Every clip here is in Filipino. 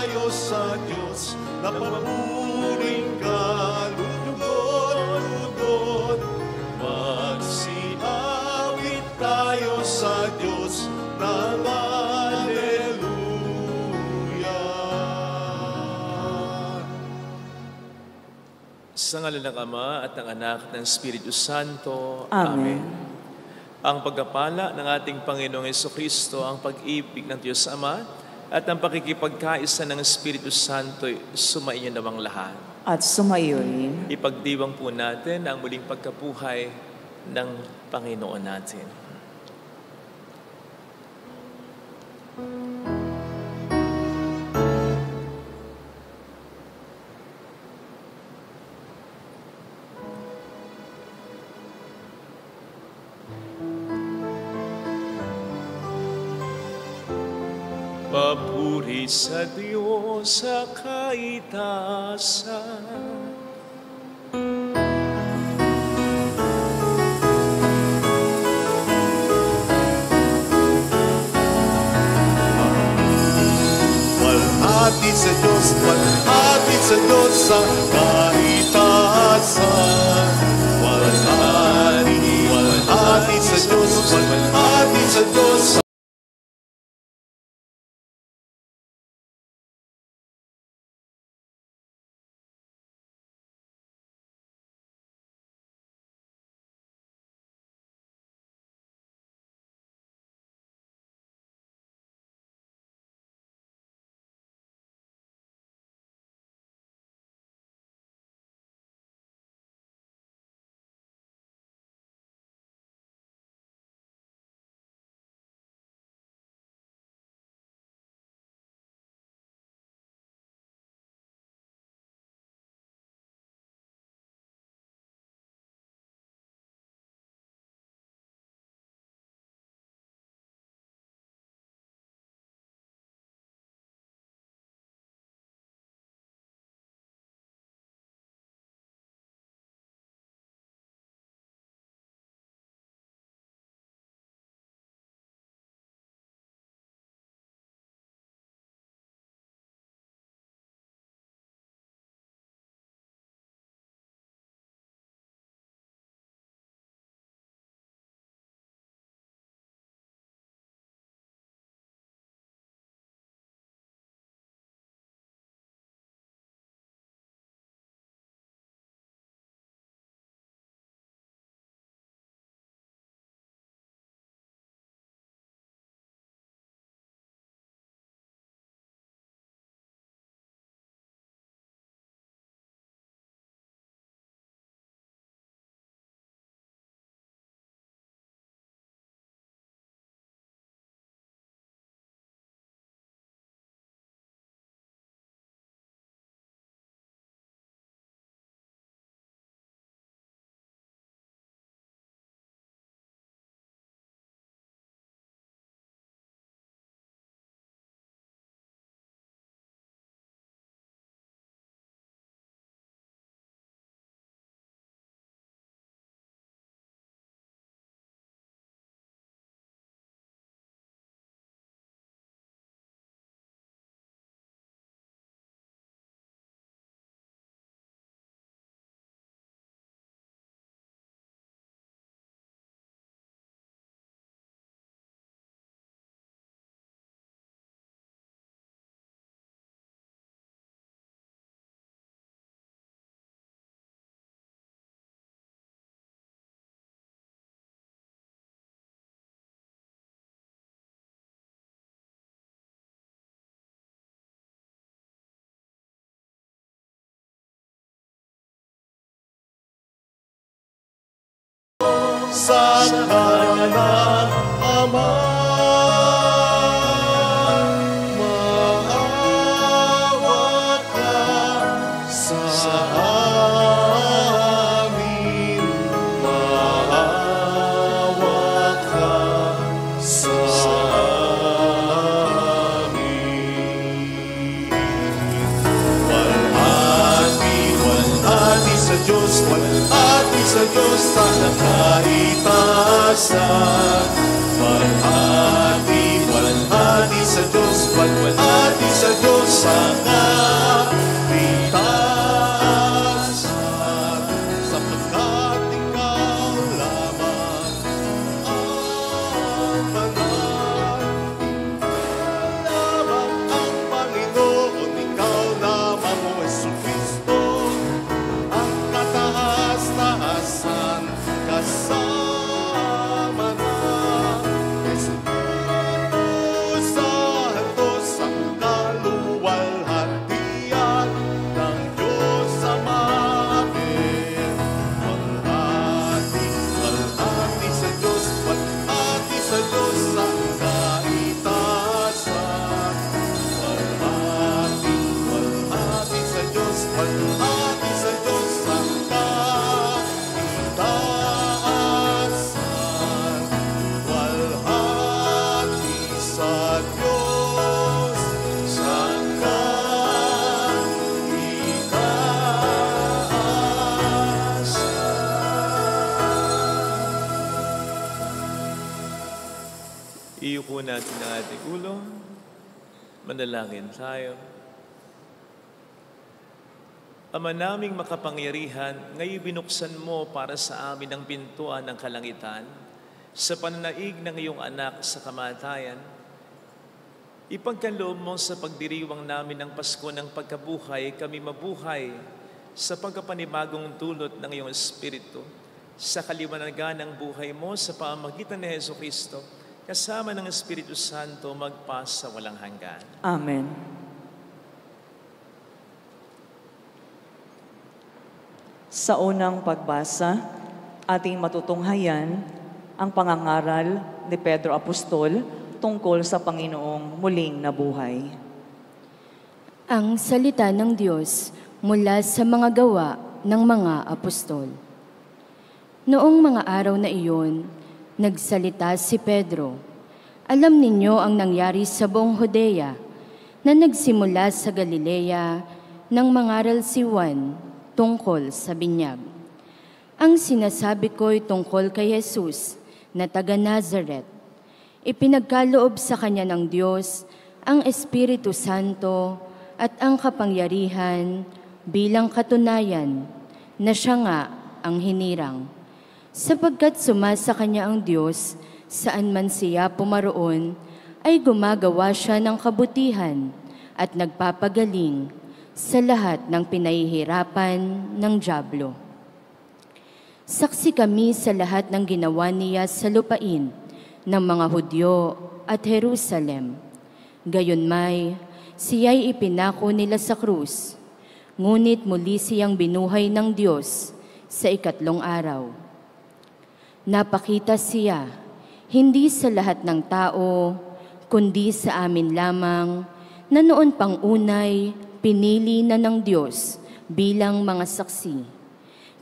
tayo sa Diyos, napapuring kalugod-lugod. Magsiawit tayo sa Diyos ng Alleluia. Sa ngalan ng Ama at ng Anak at ng Espiritu Santo. Amen. Ang pagpapala ng ating Panginoong Jesucristo, ang pag-ibig ng Diyos Ama, at ang pakikipagkaisa ng Espiritu Santo sumainyo namang lahat. At sumayo rin. Ipagdiwang po natin ang muling pagkabuhay ng Panginoon natin. Papuri sa Diyos sa kaitaasan. Walhati sa Diyos, walhati sa Diyos sa kaitaasan. Walhati sa Diyos, walhati sa Diyos sa ngalan ng Ama. Maawa ka sa amin. Maawa ka sa amin. Walhati sa Diyos, walhati sa Diyos sa nakaitasan. Walhati sa Diyos, walhati sa Diyos kapintasan, sapagkat ikaw lamang ang banal. Lamang ang Panginoon, ikaw lamang o Jesucristo, ang kataas-taasan, kasama na Espiritu Santo sa kaluwalhatian ng Diyos Ama atin. Walhati, walhati sa Diyos, walhati sa Diyos ang kaitasan. Walhati, walhati sa Diyos, walhati sa Diyos ang kaitasan. Walhati sa Diyos sa kaitasan. Iyuko natin ang ating ulo. Manalangin tayo. Ama naming makapangyarihan, ngayon binuksan mo para sa amin ang pintuan ng kalangitan sa pananaig ng iyong anak sa kamatayan. Ipagkaloob mo sa pagdiriwang namin ng Pasko ng pagkabuhay, kami mabuhay sa pagkapanibagong dulot ng iyong Espiritu, sa kaliwanagan ng buhay mo sa pamamagitan ni Jesucristo, kasama ng Espiritu Santo magpasa walang hanggan. Amen. Sa unang pagbasa, ating matutunghayan ang pangangaral ni Pedro Apostol tungkol sa Panginoong muling nabuhay. Ang salita ng Diyos mula sa mga gawa ng mga apostol. Noong mga araw na iyon, nagsalita si Pedro. Alam ninyo ang nangyari sa buong Judea na nagsimula sa Galilea nang mangaral si Juan tungkol sa binyag. Ang sinasabi ko'y tungkol kay Jesus na taga Nazaret. Ipinagkaloob sa kanya ng Diyos ang Espiritu Santo at ang kapangyarihan bilang katunayan na siya nga ang hinirang. Sapagkat sumasa kanya ang Diyos, saan man siya pumaroon, ay gumagawa siya ng kabutihan at nagpapagaling sa lahat ng pinahihirapan ng dyablo. Saksi kami sa lahat ng ginawa niya sa lupain ng mga Hudyo at Jerusalem. Gayunmay, siya'y ipinako nila sa krus, ngunit muli siyang binuhay ng Diyos sa ikatlong araw. Napakita siya, hindi sa lahat ng tao, kundi sa amin lamang, na noon pang unay, pinili na ng Diyos bilang mga saksi.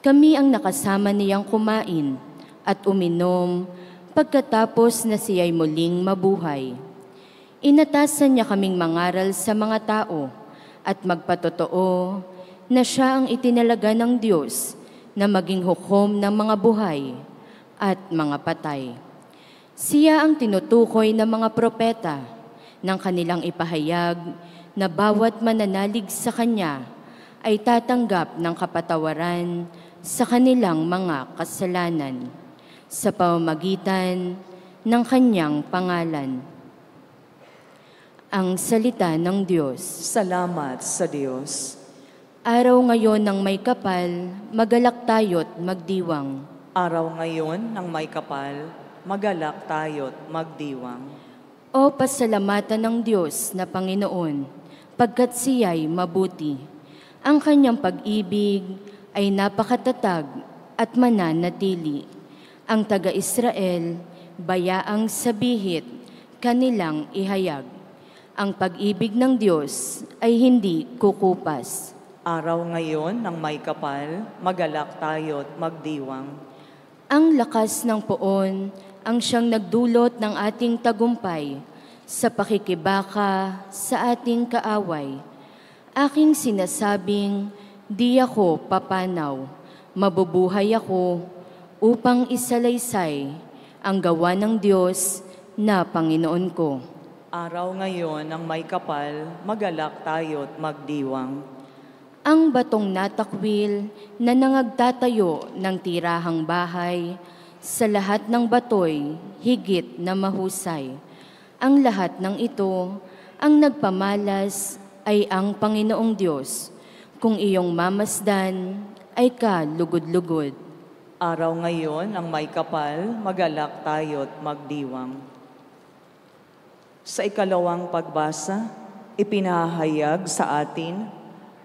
Kami ang nakasama niyang kumain at uminom pagkatapos na siya'y muling mabuhay. Inatasan niya kaming mangaral sa mga tao at magpatotoo na siya ang itinalaga ng Diyos na maging hukom ng mga buhay at mga patay. Siya ang tinutukoy ng mga propeta ng kanilang ipahayag na bawat mananalig sa Kanya ay tatanggap ng kapatawaran sa kanilang mga kasalanan sa pamamagitan ng Kanyang pangalan. Ang salita ng Diyos. Salamat sa Diyos. Araw ngayon ng may kapal, magalak tayo't magdiwang. Araw ngayon ng may kapal, magalak tayo't magdiwang. O pasalamatan ng Diyos na Panginoon, pagkat siya'y mabuti. Ang kanyang pag-ibig ay napakatatag at mananatili. Ang taga-Israel, bayaang sabihit, kanilang ihayag. Ang pag-ibig ng Diyos ay hindi kukupas. Araw ngayon ng may kapal, magalak tayo't magdiwang. Ang lakas ng poon ang siyang nagdulot ng ating tagumpay sa pakikibaka sa ating kaaway. Aking sinasabing, di ako papanaw, mabubuhay ako upang isalaysay ang gawa ng Diyos na Panginoon ko. Araw ngayon ng may kapal, magalak tayo't magdiwang. Ang batong natakwil na nangagtatayo ng tirahang bahay, sa lahat ng batoy, higit na mahusay. Ang lahat ng ito, ang nagpamalas ay ang Panginoong Diyos. Kung iyong mamasdan, ay kalugod-lugod. Araw ngayon ng may kapal, magalak tayo't magdiwang. Sa ikalawang pagbasa, ipinahayag sa atin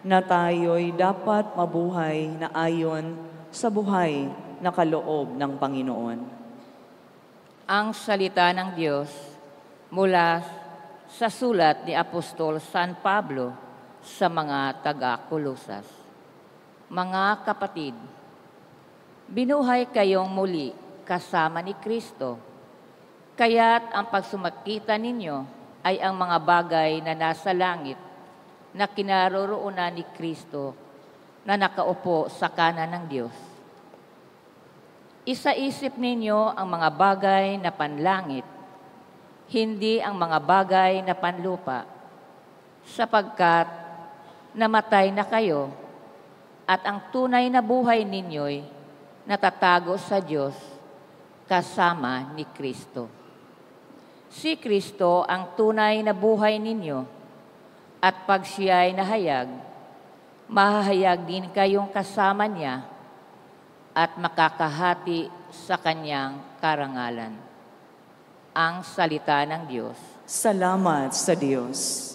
na tayo'y dapat mabuhay na ayon sa buhay na kaloob ng Panginoon. Ang salita ng Diyos mula sa sulat ni Apostol San Pablo sa mga taga-Kolosas. Mga kapatid, binuhay kayong muli kasama ni Kristo. Kaya't ang pagsumakita ninyo ay ang mga bagay na nasa langit na kinaroroonan ni Kristo na nakaupo sa kanan ng Diyos. Isaisip ninyo ang mga bagay na panlangit, hindi ang mga bagay na panlupa, sapagkat namatay na kayo at ang tunay na buhay ninyo'y natatago sa Diyos kasama ni Kristo. Si Kristo ang tunay na buhay ninyo, at pag siya'y nahayag, mahahayag din kayong kasama niya at makakahati sa kanyang karangalan. Ang salita ng Diyos. Salamat sa Diyos.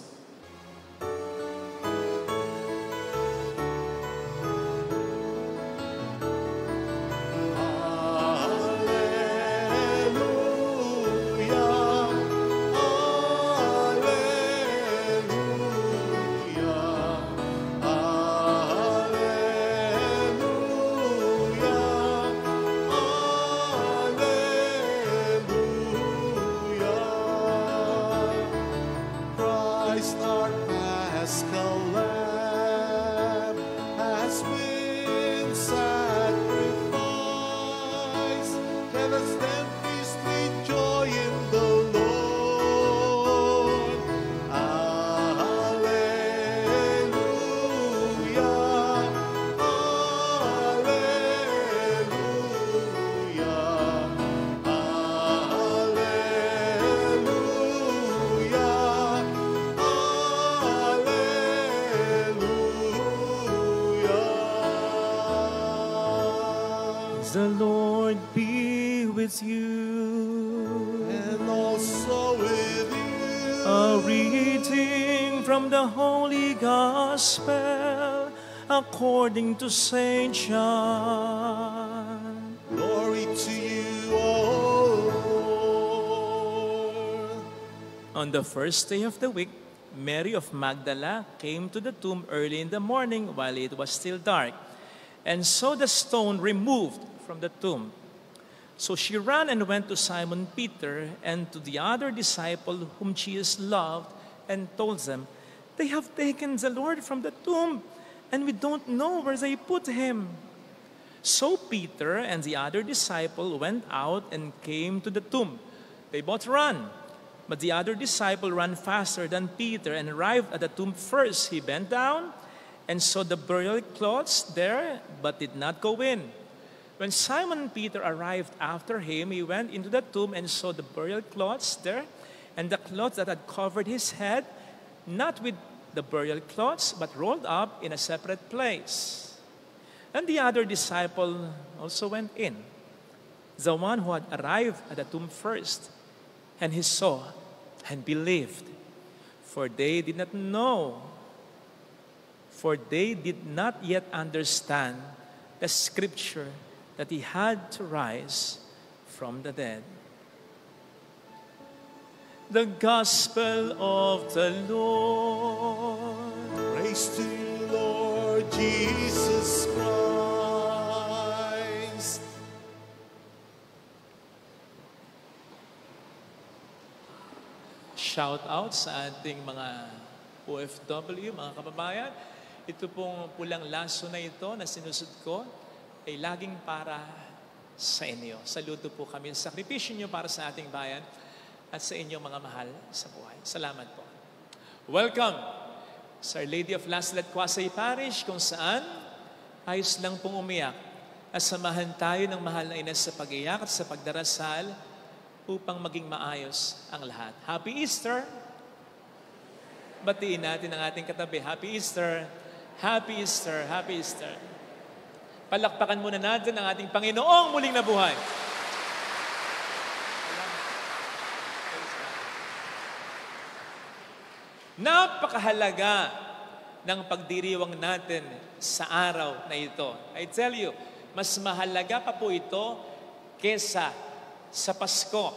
Christ our Paschal Lamb has been sacrificed. Let us then feast with joy in the Lord. Alleluia, alleluia, The Lord be with you. and also with you. A reading from the Holy Gospel according to Saint John. Glory to you, O Lord. On the first day of the week, Mary of Magdala came to the tomb early in the morning while it was still dark, and saw the stone removed from the tomb. So she ran and went to Simon Peter and to the other disciple whom Jesus loved, and told them, "They have taken the Lord from the tomb, and we don't know where they put him." So Peter and the other disciple went out and came to the tomb. They both ran, but the other disciple ran faster than Peter and arrived at the tomb first. He bent down and saw the burial cloths there, but did not go in. When Simon Peter arrived after him, he went into the tomb and saw the burial cloths there, and the cloth that had covered his head, not with the burial cloths, but rolled up in a separate place. And the other disciple also went in, the one who had arrived at the tomb first, and he saw and believed, for they did not yet understand the scripture that he had to rise from the dead. The Gospel of the Lord. Praise to you, Lord Jesus Christ. Shout out sa ating mga OFW, mga kababayan. Ito pong pulang laso na ito na sinusod ko ay laging para sa inyo. Saludo po kami sa sakripisyo niyo para sa ating bayan. at sa inyong mga mahal sa buhay. Salamat po. Welcome sa Our Lady of Last Let Quasay Parish, kung saan ayos lang pong umiyak at samahan tayo ng mahal na Ina sa pag-iyak at sa pagdarasal upang maging maayos ang lahat. Happy Easter! Batiin natin ang ating katabi. Happy Easter! Happy Easter! Happy Easter! Palakpakan muna natin ang ating Panginoong muling nabuhay. Napakahalaga ng pagdiriwang natin sa araw na ito. I tell you, mas mahalaga pa po ito kesa sa Pasko.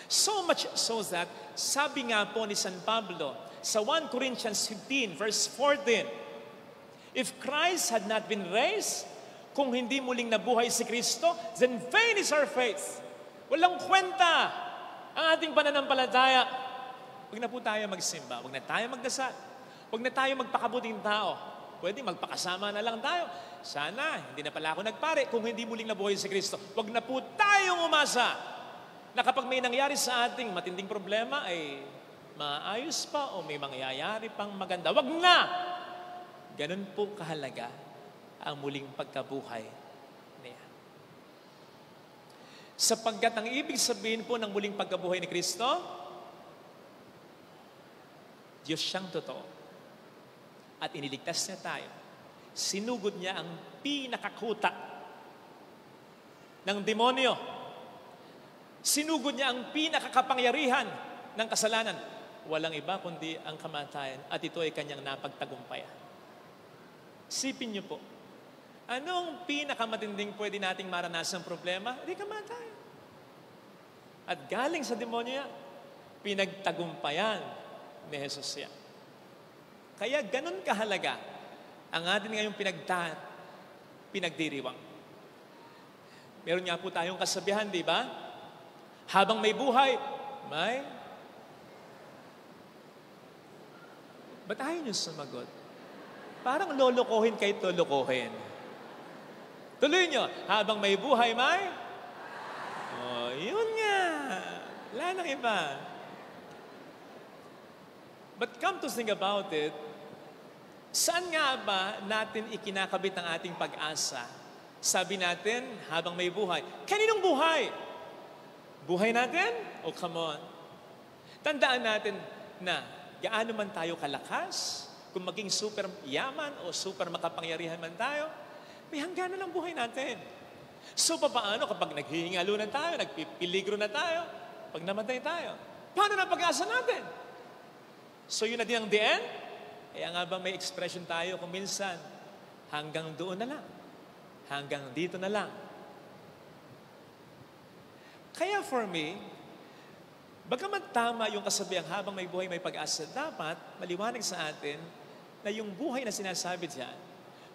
So much so that, sabi nga po ni San Pablo sa 1 Corinthians 15 verse 14, if Christ had not been raised, kung hindi muling nabuhay si Kristo, then vain is our faith. Walang kwenta ang ating pananampalataya. Huwag na po tayo magsimba, huwag na tayo magdasal, huwag na tayo magpakabuting tao. Pwede magpakasama na lang tayo. Sana, hindi na pala ako nagpare kung hindi muling nabuhay si Kristo. Huwag na po tayong umasa na kapag may nangyari sa ating matinding problema ay maayos pa o may mangyayari pang maganda. Huwag na! Ganun po kahalaga ang muling pagkabuhay niya. Sapagkat ang ibig sabihin po ng muling pagkabuhay ni Kristo, Diyos siyang totoo. At iniligtas niya tayo. Sinugod niya ang pinakakuta ng demonyo. Sinugod niya ang pinakakapangyarihan ng kasalanan. Walang iba kundi ang kamatayan. At ito ay kanyang napagtagumpayan. Sipin niyo po, anong pinakamatinding pwede nating maranasan problema? Hindi kamatayan. At galing sa demonyo yan, pinagtagumpayan ni Jesus yan. Kaya ganun kahalaga ang atin ngayong pinagdiriwang. Meron nga po tayong kasabihan, di ba? Habang may buhay, may... Ba't ayaw niyo sumagot? Parang lolokohin kahit lolokohin. Tuloy niyo, habang may buhay, may... Oh, yun nga. Wala nang iba. But come to think about it, saan nga ba natin ikinakabit ang ating pag-asa? Sabi natin, habang may buhay. Kaninong buhay? Buhay natin? Oh, come on. Tandaan natin na gaano man tayo kalakas, kung maging super yaman o super makapangyarihan man tayo, may hangganan ang buhay natin. So, paano kapag naghihingalo na tayo, nagpipiligro na tayo, pag namatay tayo, paano na pag-asa natin? So yun na din ang the end? Kaya nga ba may expression tayo kung minsan, hanggang doon na lang. Hanggang dito na lang. Kaya for me, bagamat tama yung kasabihang habang may buhay may pag-asa, dapat maliwanag sa atin na yung buhay na sinasabi diyan,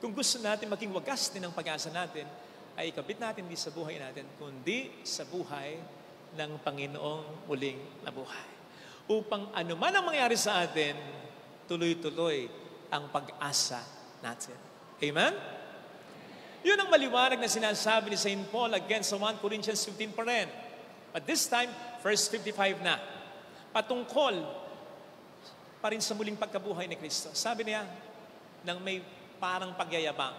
kung gusto natin maging wagas din ang pag-asa natin, ay ikabit natin hindi sa buhay natin, kundi sa buhay ng Panginoong muling nabuhay. Upang anuman ang mangyari sa atin, tuloy-tuloy ang pag-asa natin. Amen? Yun ang maliwanag na sinasabi ni St. Paul again sa 1 Corinthians 15 pa rin. But this time, verse 55 na. Patungkol pa rin sa muling pagkabuhay ni Kristo. Sabi niya, nang may parang pagyayabang,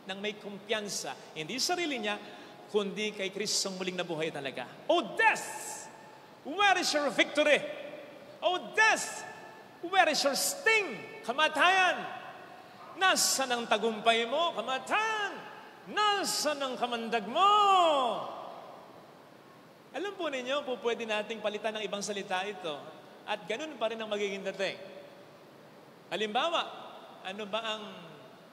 nang may kumpiyansa, hindi sarili niya, kundi kay Kristong muling nabuhay talaga. O death, where is your victory? O death, where is your sting? Kamatayan, nasaan ang tagumpay mo? Kamatayan, nasaan ang kamandag mo? Alam po ninyo, pwede nating palitan ng ibang salita ito. At ganun pa rin ang magiging dating. Halimbawa, ano ba ang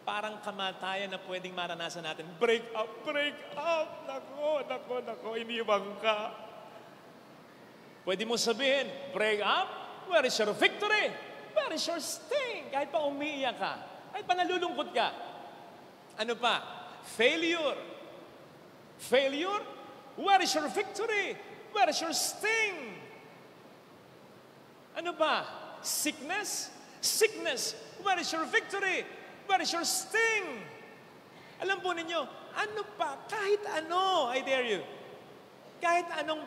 parang kamatayan na pwedeng maranasan natin? Break up, break up. Nako, iniwang ka. Pwede mo sabihin, break up, where is your victory? Where is your sting? Kahit pa umiiyak ka, kahit pa nalulungkot ka. Ano pa? Failure. Failure? Where is your victory? Where is your sting? Ano pa? Sickness? Sickness. Where is your victory? Where is your sting? Alam po ninyo, ano pa? Kahit ano, I dare you. Kahit anong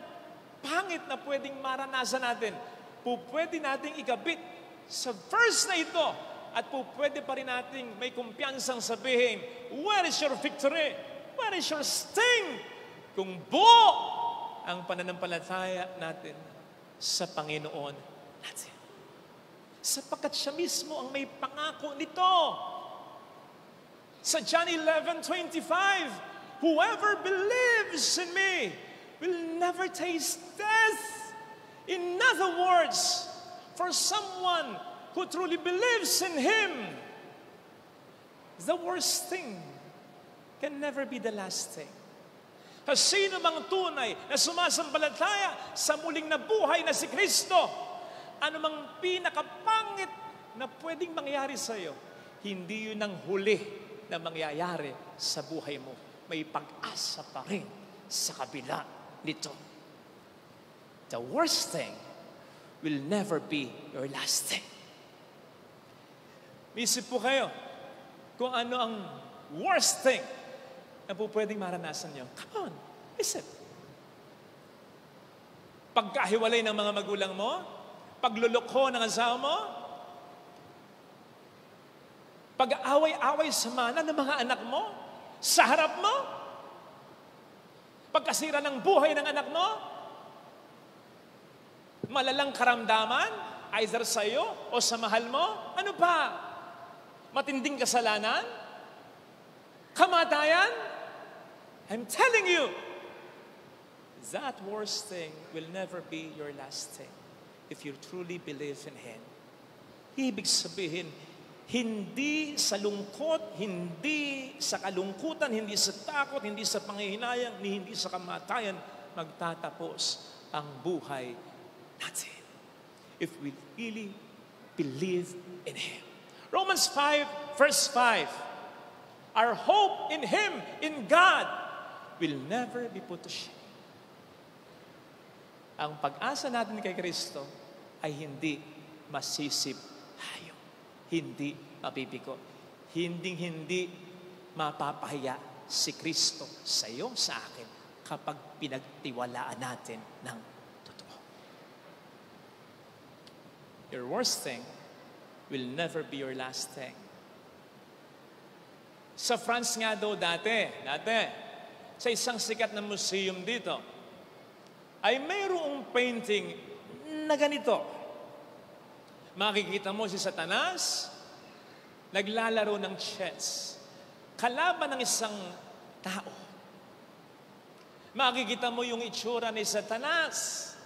pangit na pwedeng maranasan natin, pwede nating ikabit sa verse na ito at pwede pa rin nating may kumpiyansang sabihin, where is your victory? Where is your sting? Kung buo ang pananampalataya natin sa Panginoon natin. Sapagkat siya mismo ang may pangako nito. Sa John 11:25, whoever believes in me will never taste death. In other words, for someone who truly believes in Him, the worst thing can never be the last thing. Sino mang tunay na sumasampalataya sa muling nabuhay na si Kristo, anumang pinakapangit na pwedeng mangyari sa iyo, hindi yun ang huli na mangyayari sa buhay mo. May pag-asa pa rin sa kabila nito. The worst thing will never be your last thing. Isip po kayo kung ano ang worst thing na po pwedeng maranasan nyo. Come on, isip. Pagkahiwalay ng mga magulang mo, paglulukho ng asawa mo, pag-aaway-away sa mana ng mga anak mo, sa harap mo, pagkasira ng buhay ng anak mo, malalang karamdaman, either sa iyo o sa mahal mo, ano pa? Matinding kasalanan? Kamatayan? I'm telling you, that worst thing will never be your last thing if you truly believe in Him. Ibig sabihin, hindi sa lungkot, hindi sa kalungkutan, hindi sa takot, hindi sa panghihinayang, hindi sa kamatayan, magtatapos ang buhay natin. If we really believe in Him. Romans 5, verse 5. Our hope in Him, in God, will never be put to shame. Ang pag-asa natin kay Kristo ay hindi masisip-hayo. Hindi mabibigo. Hindi mapapahiya si Kristo sa iyo, sa akin, kapag pinagtiwalaan natin ng totoo. Your worst thing will never be your last thing. Sa France nga daw dati, sa isang sikat na museum dito, ay mayroong painting na ganito. Makikita mo si Satanas, naglalaro ng chess, kalaban ng isang tao. Makikita mo yung itsura ni Satanas,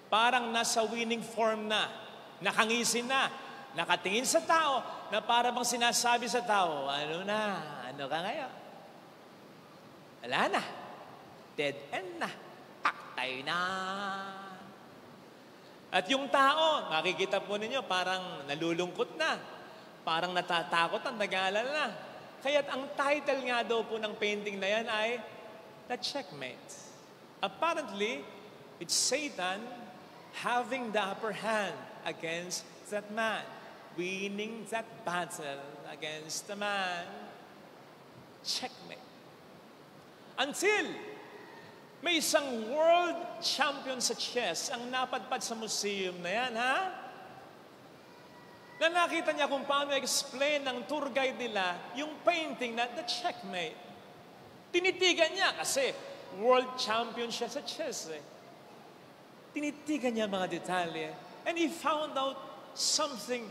parang nasa winning form na, nakangisi na, nakatingin sa tao, na para bang sinasabi sa tao, ano ka ngayon? Wala na. Dead end na. Paktay na. At yung tao, makikita po ninyo, parang nalulungkot na. Parang natatakot at nag-aalala na. Kaya't ang title nga daw po ng painting na yan ay The Checkmate. Apparently, it's Satan having the upper hand against that man. Winning that battle against the man. Checkmate. Until may isang world champion sa chess ang napadpad sa museum na yan, ha? Na nakita niya kung paano explain ng tour guide nila yung painting na The Checkmate. Tinitigan niya kasi world champion siya sa chess. Tinitigan niya mga detalye. And he found out something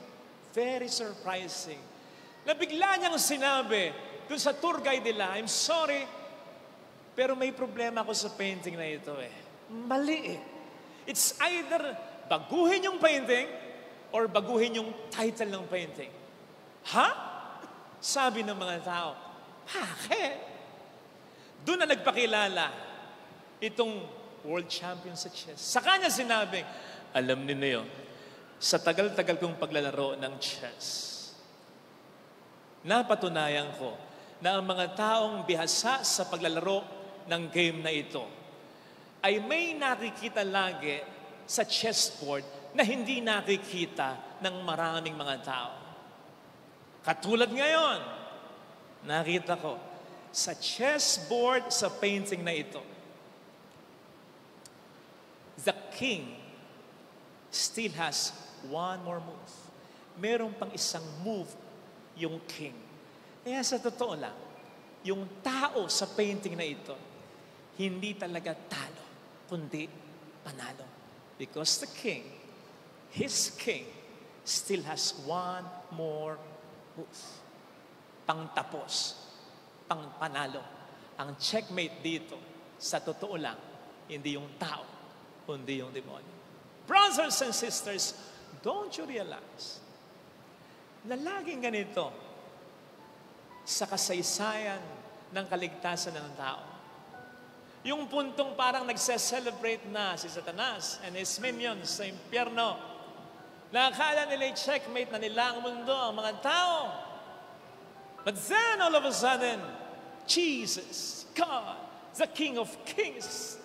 very surprising. Na bigla niyang sinabi dun sa tour guide nila, I'm sorry, pero may problema ako sa painting na ito Mali It's either baguhin yung painting or baguhin yung title ng painting. Ha? Sabi ng mga tao, bakit? Doon na nagpakilala itong world champion sa chess. Sa kanya sinabing, alam niyo yun, sa tagal-tagal kong paglalaro ng chess, napatunayan ko na ang mga taong bihasa sa paglalaro ng game na ito ay may nakikita lagi sa chessboard na hindi nakikita ng maraming mga tao. Katulad ngayon, nakita ko sa chessboard sa painting na ito, the king still has one more move. Meron pang isang move yung king. Kaya sa totoo lang, yung tao sa painting na ito, hindi talaga talo, kundi panalo. Because the king, his king, still has one more move. Pangtapos, pangpanalo. Ang checkmate dito, sa totoo lang, hindi yung tao, kundi yung demonyo. Brothers and sisters, don't you realize na laging ganito sa kasaysayan ng kaligtasan ng tao? Yung puntong parang nagse-celebrate na si Satanas and his minions sa impyerno, na akala nila i-checkmate na nila ang mundo, ang mga tao. But then all of a sudden, Jesus, God, the King of Kings,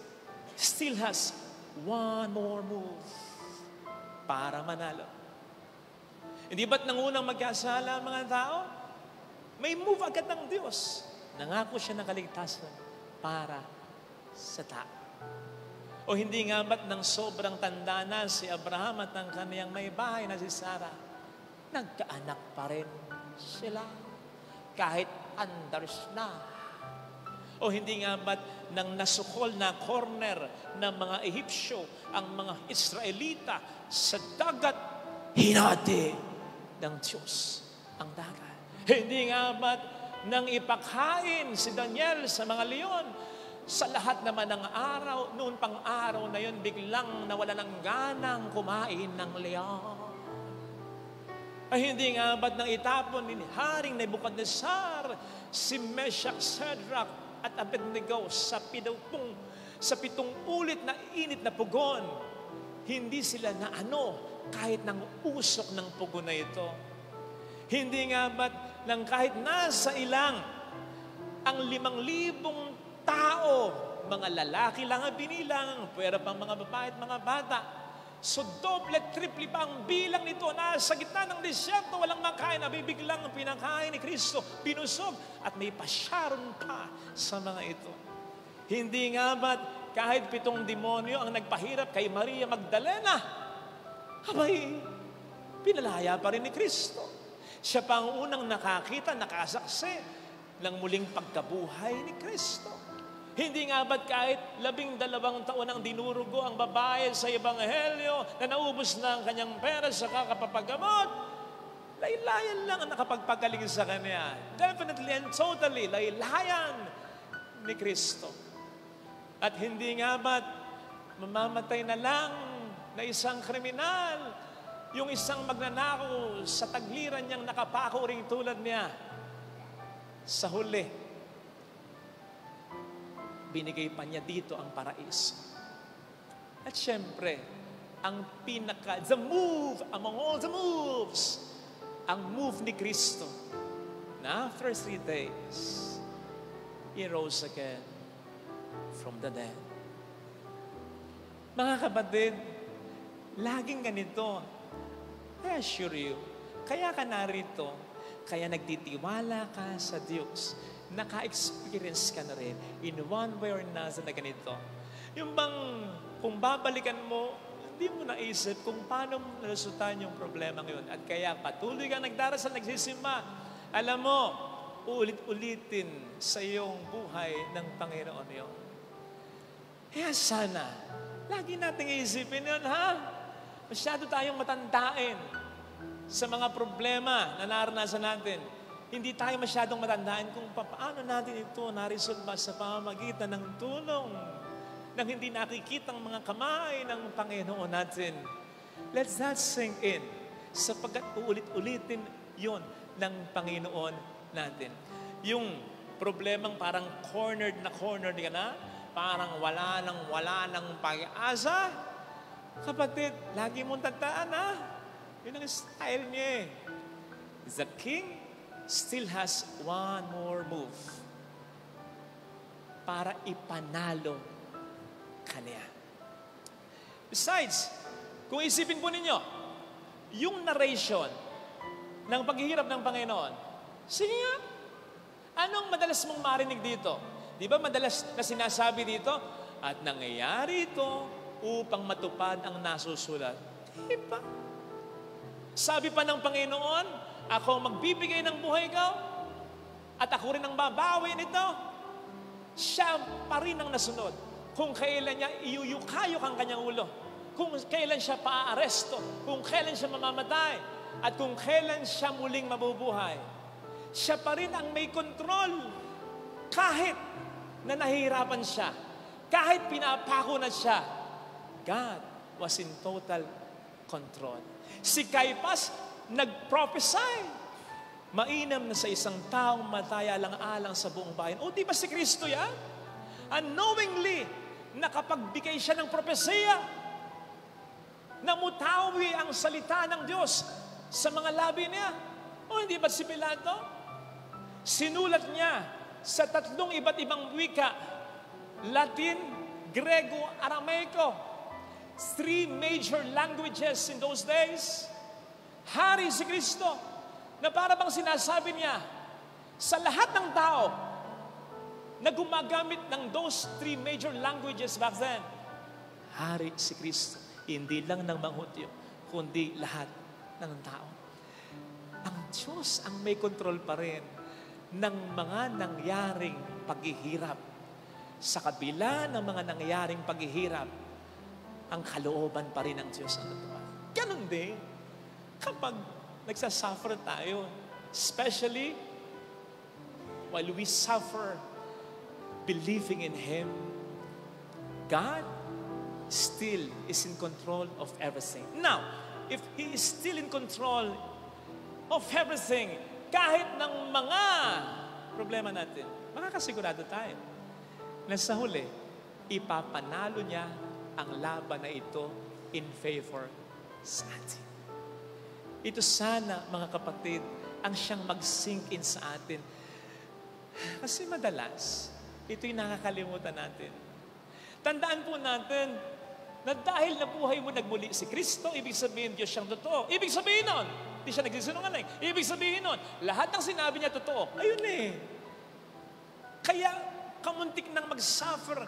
still has one more move para manalo. Hindi ba't nangunang magkasala ang mga tao? May move agad ng Diyos. Nangako siya ng kaligtasan para sa tao. O hindi nga ba't nang sobrang tanda na si Abraham at ang kaniyang may bahay na si Sarah, nagkaanak pa rin sila kahit unders na. O hindi nga ba't nang nasukol na corner ng mga Ehipsyo ang mga Israelita sa dagat, hinati ng Diyos ang dagat. Hindi nga ba't nang ipakain si Daniel sa mga leon, sa lahat naman ng araw, noon pang araw na yun, biglang nawala ng ganang kumain ng leon. Ay hindi nga ba't nang itapon ni Haring Nebuchadnezzar si Meshach, Shadrach at Abednego sa pitong ulit na init na pugon, hindi sila na kahit ng usok ng pugon na ito. Hindi nga ba't nang kahit nasa ilang ang 5,000 tao, mga lalaki lang ang binilang, pwera pang mga babae at mga bata. So doble, triple pa ang bilang nito. Nasa gitna ng disyerto, walang makain, nabibiglang pinakain ni Kristo, binusog, at may pasyaron pa sa mga ito. Hindi nga ba't kahit 7 demonyo ang nagpahirap kay Maria Magdalena, abay, pinalaya pa rin ni Kristo. Siya pa ang unang nakakita, nakasaksi ng muling pagkabuhay ni Kristo. Hindi nga ba't kahit 12 taon ang dinurugo ang babae sa Ebanghelyo na naubos na ang kanyang pera sa kakapapagamot, laylayan lang ang nakapagpagaling sa kanya. Definitely and totally, laylayan ni Kristo. At hindi nga ba't mamamatay na lang na isang kriminal, yung isang magnanakaw sa tagliran niyang nakapako ring tulad niya, sa huli, binigay pa niya dito ang paraiso. At syempre, ang the move among all the moves, ang move ni Kristo, na after 3 days, He rose again from the dead. Mga kapatid, laging ganito. I assure you, kaya ka narito, kaya nagtitiwala ka sa Diyos, naka-experience ka na rin in one way or another na ganito. Yung bang, kung babalikan mo, hindi mo naisip kung paano mo nalusutan yung problema ngayon. At kaya patuloy kang nagdarasal, nagsisimba. Alam mo, ulit-ulitin sa iyong buhay ng Panginoon yun. Kaya sana, lagi nating isipin yun, ha? Masyado tayong matandain sa mga problema na naranasan natin. Hindi tayo masyadong matandaan kung paano natin ito narisolba sa pamamagitan ng tulong ng hindi nakikitang mga kamay ng Panginoon natin. Let's that sink in sapagkat uulit-ulitin yon ng Panginoon natin. Yung problemang parang cornered ka na, parang wala nang pag-asa, kapatid, lagi mong tandaan, ha? Yun ang style niya eh. The king still has one more move para ipanalo kanya. Besides, kung isipin po ninyo, yung narration ng paghihirap ng Panginoon, sige nga, anong madalas mong marinig dito? Di ba madalas na sinasabi dito, at nangyayari ito upang matupad ang nasusulat. Diba? Sabi pa ng Panginoon, ako magbibigay ng buhay ko at ako rin ang babawi nito. Siya pa rin ang nasunod. Kung kailan niya iyuyukayok ang kanyang ulo, kung kailan siya paaaresto, kung kailan siya mamamatay, at kung kailan siya muling mabubuhay. Siya pa rin ang may kontrol. Kahit na nahihirapan siya, kahit pinapako na siya, God was in total control. Si Caiaphas nag-prophesy. Mainam na sa isang taong mataya-alang-alang sa buong bayan. O di ba si Kristo yan? Unknowingly, nakapagbigay siya ng propesiya. Namutawi ang salita ng Diyos sa mga labi niya. O hindi ba si Pilato? Sinulat niya sa 3 iba't ibang wika, Latin, Grego, Aramaico, 3 major languages in those days. Hari si Kristo, na para bang sinasabi niya sa lahat ng tao na gumagamit ng those 3 major languages back then, hari si Kristo, hindi lang ng mga Hudyo, kundi lahat ng tao. Ang Diyos ang may kontrol pa rin ng mga nangyaring paghihirap. Sa kabila ng mga nangyaring paghihirap, ang kalooban pa rin ng Diyos ang natuwa. Ganun din, kapag nagsasuffer tayo, especially while we suffer, believing in Him, God still is in control of everything. Now, if He is still in control of everything, kahit ng mga problema natin, makakasigurado tayo na sa huli, ipapanalo niya ang laban na ito in favor sa atin. Ito sana, mga kapatid, ang siyang mag-sink in sa atin. Kasi madalas, ito'y nakakalimutan natin. Tandaan po natin na dahil nabuhay mo nagmuli si Kristo, ibig sabihin Diyos siyang totoo. Ibig sabihin nun, hindi siya nagsisinungaling. Ibig sabihin nun, lahat ng sinabi niya totoo. Ayun eh. Kaya kamuntik nang mag-suffer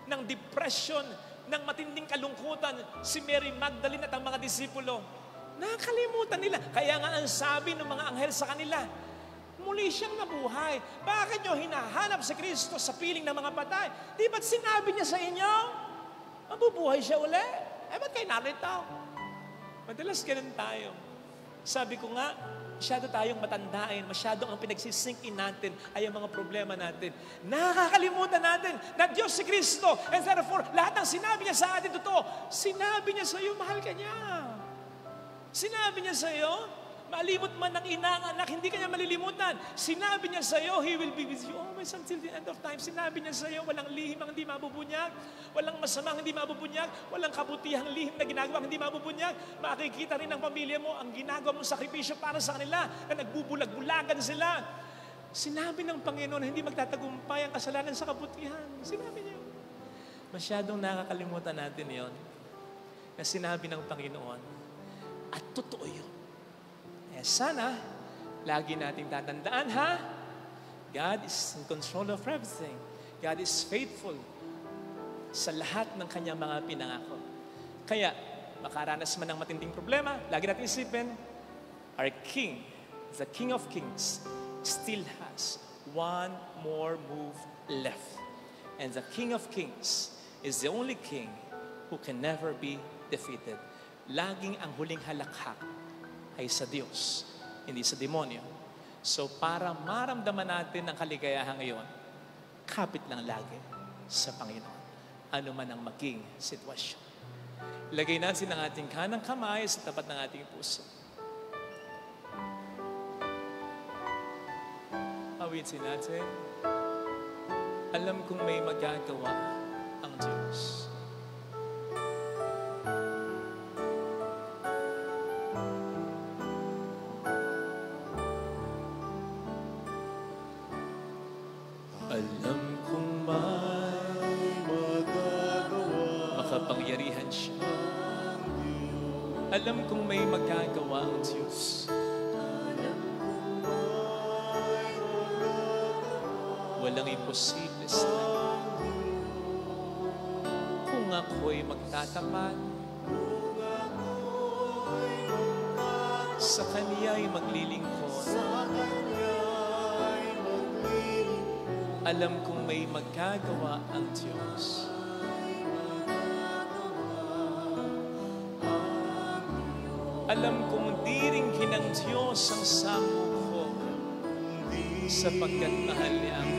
ng depression, ng matinding kalungkutan si Mary Magdalene at ang mga disipulo. Nakalimutan nila. Kaya nga ang sabi ng mga anghel sa kanila, muli siyang nabuhay. Bakit nyo hinahanap si Kristo sa piling ng mga patay? Di ba't sinabi niya sa inyo, mabubuhay siya uli? Ba't kayo narito? Madalas ganun tayo. Sabi ko nga, masyado tayong matandain, masyadong ang pinagsisink in natin ay ang mga problema natin. Nakakalimutan natin na Diyos si Kristo. And therefore, lahat ng sinabi niya sa atin totoo. Sinabi niya sa iyo, mahal ka niya. Sinabi niya sa iyo, malimot man ng ina ang anak, hindi ka niya malilimutan. Sinabi niya sa iyo, He will be with you always until the end of time. Sinabi niya sa iyo, walang lihim ang hindi mabubunyag, walang masamang hindi mabubunyag, walang kabutihang lihim na ginagawa hindi mabubunyag. Makikita rin ng pamilya mo ang ginagawa mong sakripisyo para sa kanila, na nagbubulag-bulagan sila. Sinabi ng Panginoon na hindi magtatagumpay ang kasalanan sa kabutihan. Sinabi niya. Masyadong nakakalimutan natin yon na sinabi ng Panginoon. At totoo yun. Sana, lagi nating tatandaan, ha? God is in control of everything. God is faithful sa lahat ng kanyang mga pinangako. Kaya, makaranas man ng matinding problema, lagi natin isipin, our King, the King of Kings, still has one more move left. And the King of Kings is the only King who can never be defeated. Laging ang huling halakhak ay sa Diyos, hindi sa demonyo. So para maramdaman natin ang kaligayahan ngayon, kapit lang lagi sa Panginoon. Ano man ang maging sitwasyon. Lagay natin ang ating kanang kamay sa tapat ng ating puso. Awitin natin. Alam kong may magagawa ang Diyos. Alam kong may magagawa, makapangyarihan siya. Alam kong may magagawa ang Diyos. Walang imposible sa Kanya. Kung ako'y magtatapat, sa Kaniya'y maglilingkod, alam kong may magagawa ang Diyos. Alam kong di rin ng Diyos ang samo ko, sapagkat mahal niya ako.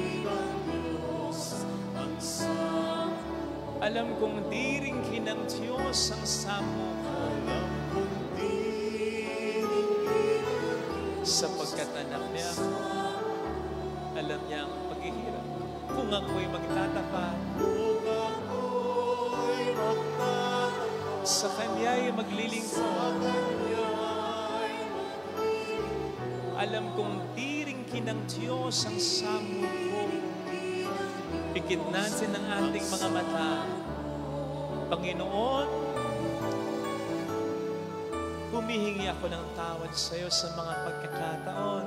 Alam kong di rin ng Diyos ang samo ko, sapagkat anak niya ako. Alam niya ang paghihirap. Kung ako'y magtatapat, sa Kanya'y maglilingkod, alam kong di rin ng Diyos ang samo ko. Pikit natin ang ating mga mata. Panginoon, humihingi ako ng tawad sa iyo sa mga pagkakataon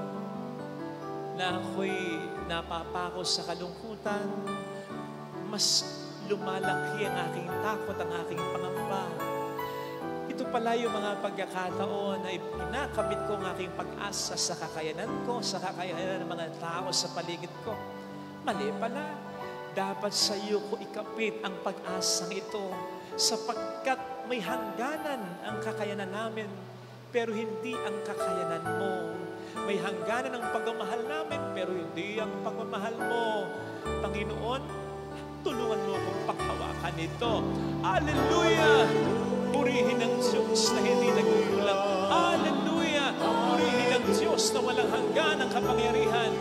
na ako'y napapako sa kalungkutan. Mas lumalaki ang aking takot, ang aking pangamba. Ito pala yung mga pagkakataon na pinakabit ko ang aking pag-asa sa kakayanan ko, sa kakayanan ng mga tao sa paligid ko. Mali pala. Dapat sa iyo ko ikapit ang pag-asang ito sapagkat may hangganan ang kakayanan namin, pero hindi ang kakayanan mo. May hangganan ang pagmamahal namin, pero hindi ang pagmamahal mo. Panginoon, tulungan mo akong paghawakan ito. Hallelujah! Purihin ang Diyos na hindi nagkukulang. Hallelujah! Purihin ang Diyos na walang hanggan ang kapangyarihan.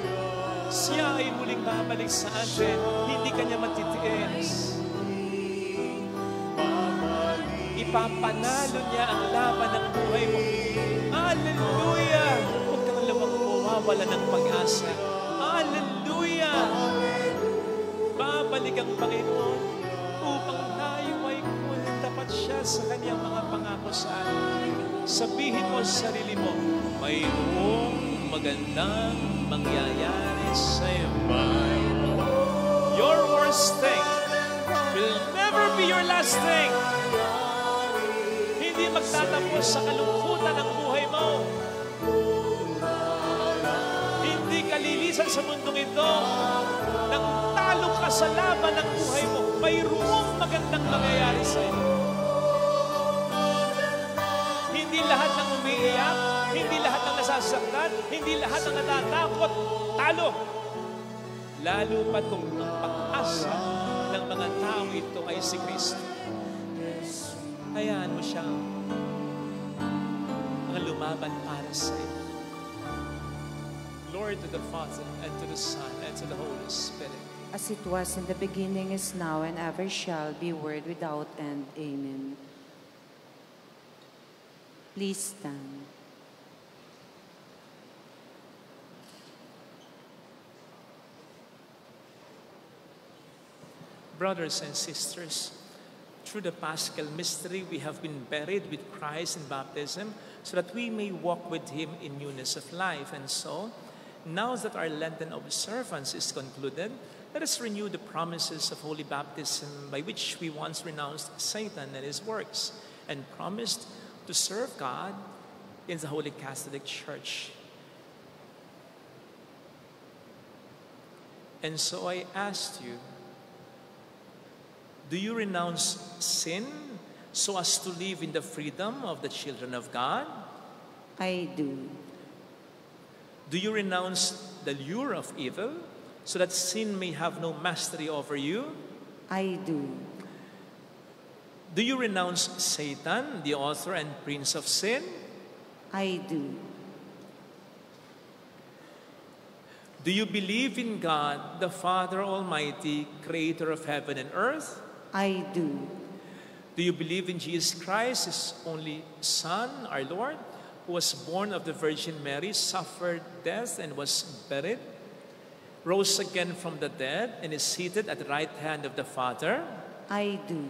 Siya ay muling babalik sa atin. Hindi Kanya matitiis. Ipapanalo niya ang laban ng buhay mo. Hallelujah! Huwag kang lamang mawawala ng pag-asa. Hallelujah! Babalik ang Panginoon upang tayo ay kunin tapat siya sa Kanyang mga pangako sa atin. Sabihin mo sa sarili mo, mayroong magandang mangyayari sa iyo. Your worst thing will never be your last thing. Hindi magtatapos sa kalungkutan ng buhay mo. Hindi ka lilisan sa mundong ito. Nang talo ka sa laban ng buhay mo, mayroong magandang mangyayari sa iyo. Hindi lahat ng umiiyak, hindi lahat ng nasasaktan, hindi lahat ng natatakot, talo. Lalo pat kung ang pag-asa ng mga tao ito ay si Kristo. Hayaan mo siyang mga lumaban para sa iyo. Glory to the Father, and to the Son, and to the Holy Spirit. As it was in the beginning, is now, and ever shall be, word without end. Amen. Please stand. Brothers and sisters, through the Paschal mystery, we have been buried with Christ in baptism so that we may walk with Him in newness of life. And so, now that our Lenten observance is concluded, let us renew the promises of Holy Baptism by which we once renounced Satan and his works and promised to serve God in the Holy Catholic Church. And so I asked you, do you renounce sin so as to live in the freedom of the children of God? I do. Do you renounce the lure of evil so that sin may have no mastery over you? I do. Do you renounce Satan, the author and prince of sin? I do. Do you believe in God, the Father Almighty, creator of heaven and earth? I do. Do you believe in Jesus Christ, His only Son, our Lord, who was born of the Virgin Mary, suffered death and was buried, rose again from the dead, and is seated at the right hand of the Father? I do.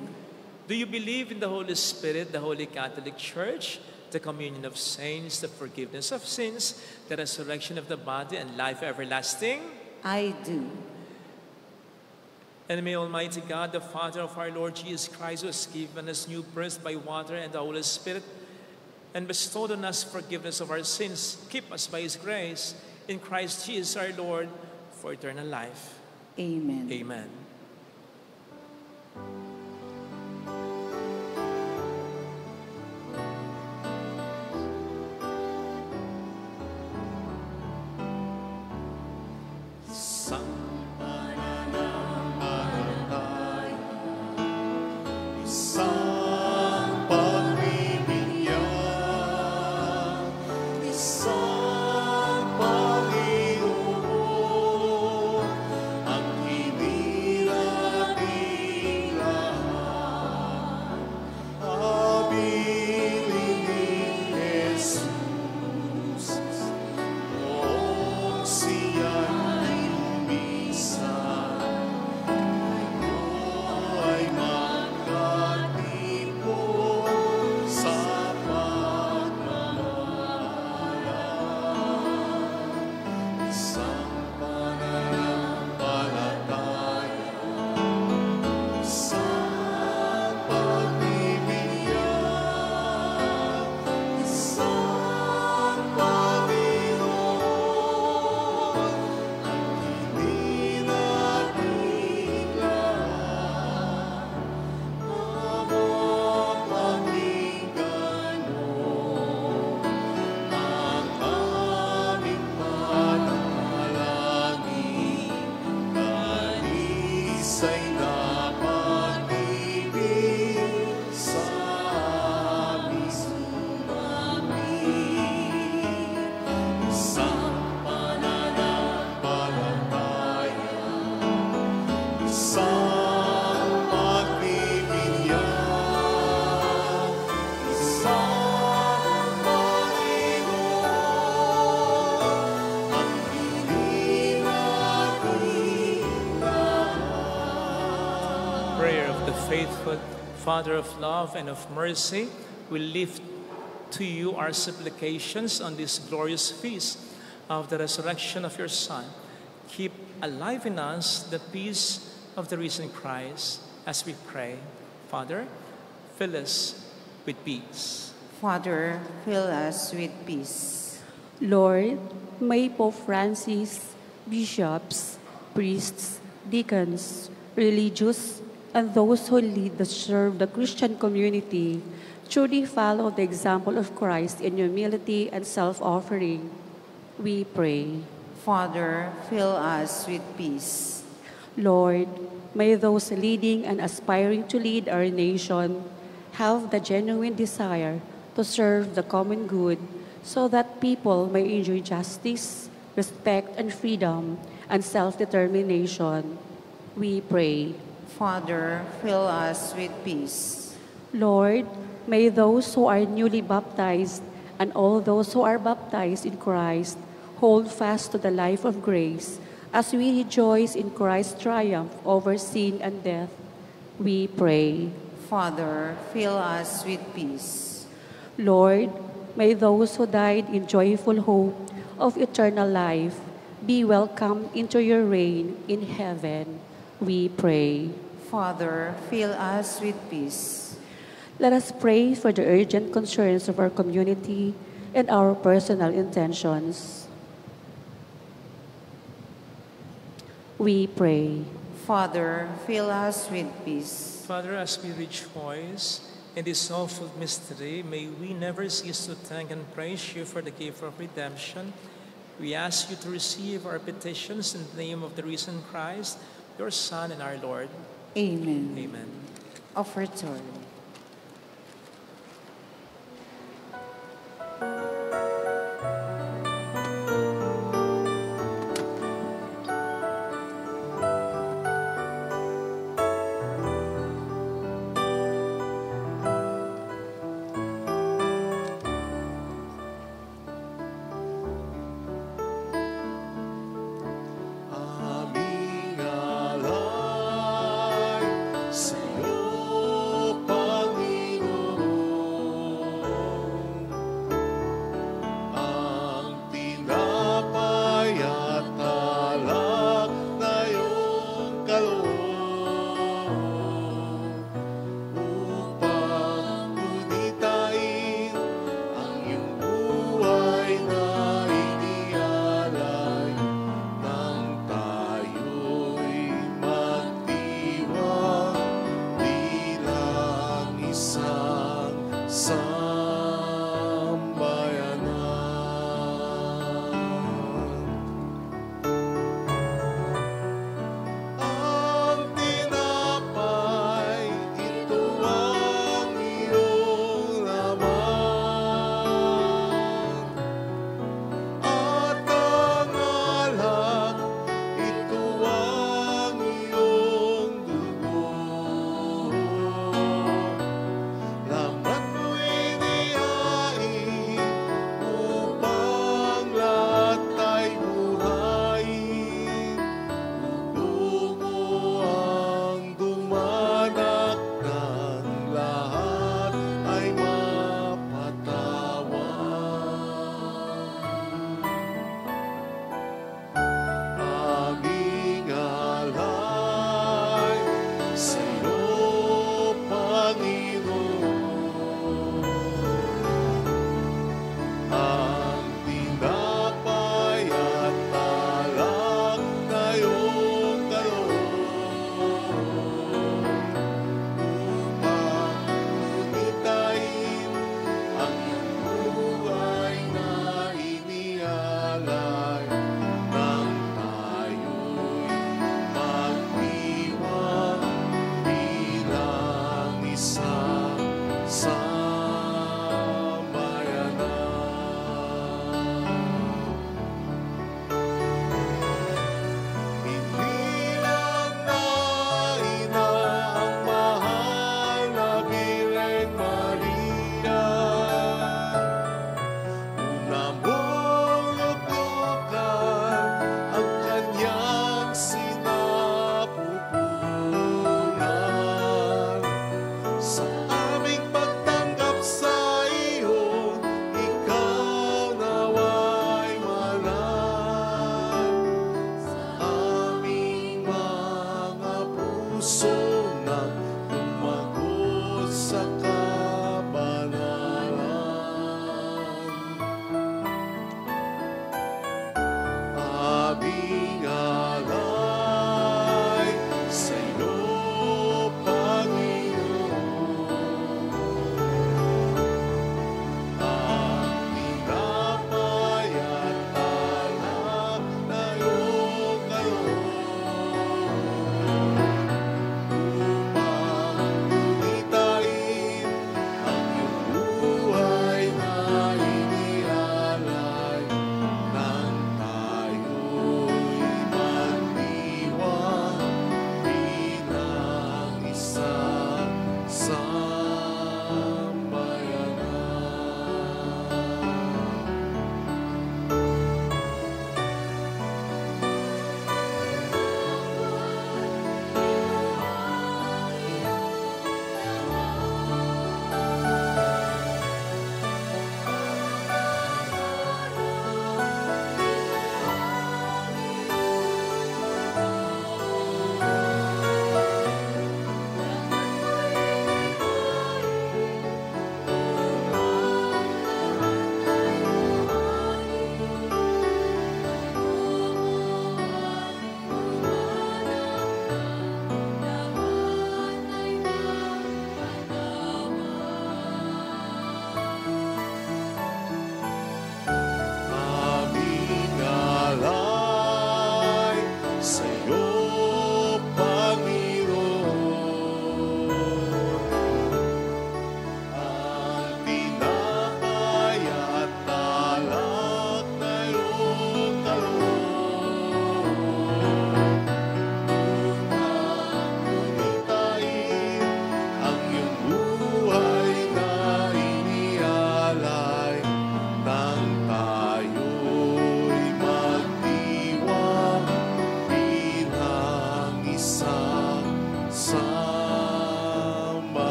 Do you believe in the Holy Spirit, the Holy Catholic Church, the communion of saints, the forgiveness of sins, the resurrection of the body, and life everlasting? I do. And may Almighty God, the Father of our Lord Jesus Christ, who has given us new birth by water and the Holy Spirit, and bestowed on us forgiveness of our sins, keep us by His grace in Christ Jesus our Lord for eternal life. Amen. Amen. Isang pagbibigyan, isang Panginoon, ang hinirating lahat. Habilin ni Jesus, noong siya'y lumisan, ay magkatipo sa pagmamahalan. Isang pananampalataya, isang pagbibigyan, isang Panginoon, ang hinirating lahat. Amang pakinggan mo ang aming panalangin, kanisa'y napag-ibig sa aming sumamin. Isang pananampalataya, isang pagbibigyan, isang Panginoon, ang hinirating lahat. Prayer of the faithful, Father of love and of mercy, we lift to you our supplications on this glorious feast of the resurrection of your Son. Keep alive in us the peace of the risen Christ as we pray. Father, fill us with peace. Father, fill us with peace. Lord, may Pope Francis, bishops, priests, deacons, religious, and those who lead and serve the Christian community truly follow the example of Christ in humility and self-offering. We pray. Father, fill us with peace. Lord, may those leading and aspiring to lead our nation have the genuine desire to serve the common good so that people may enjoy justice, respect, and freedom, and self-determination. We pray. Father, fill us with peace. Lord, may those who are newly baptized and all those who are baptized in Christ hold fast to the life of grace as we rejoice in Christ's triumph over sin and death. We pray. Father, fill us with peace. Lord, may those who died in joyful hope of eternal life be welcomed into your reign in heaven. We pray. Father, fill us with peace. Let us pray for the urgent concerns of our community and our personal intentions. We pray. Father, fill us with peace. Father, as we rejoice in this awful mystery, may we never cease to thank and praise you for the gift of redemption. We ask you to receive our petitions in the name of the risen Christ, your Son and our Lord. Amen. Amen. Offertory. Aming alay sa'yo,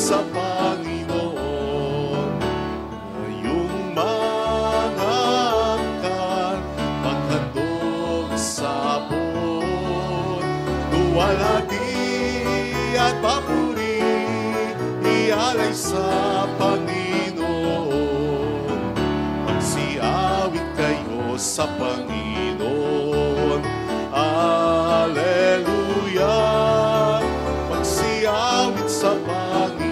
sa Panginoon. Ngayong mga angkan, maghandog sa hapon. Duwalhati at papuri, ialay sa Panginoon. Magsiawit kayo sa Panginoon. Hallelujah! Magsiawit sa Panginoon.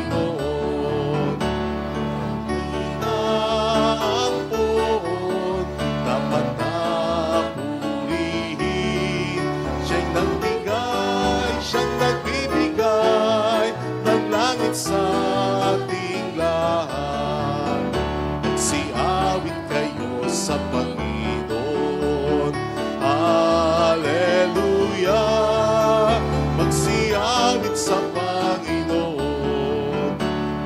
Inaampon, dapat na purihin. Siya'y nagbigay, siya'y nagbibigay ng langit sa ating lahat. Magsiawit kayo sa Panginoon. Hallelujah! Magsiawit sa Panginoon.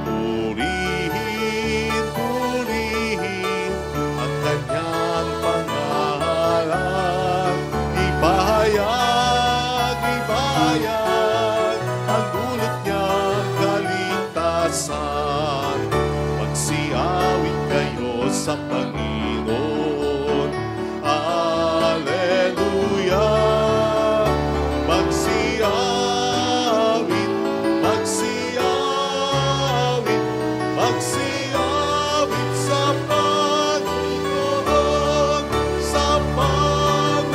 Purihin, purihin ang kanyang pangalan. Ipahayag, ipahayag ang dulot niyang kaligtasan. Magsiawit kayo sa Panginoon. Hallelujah! Magsiawit, magsiawit, magsiawit sa Panginoon, sa Panginoon.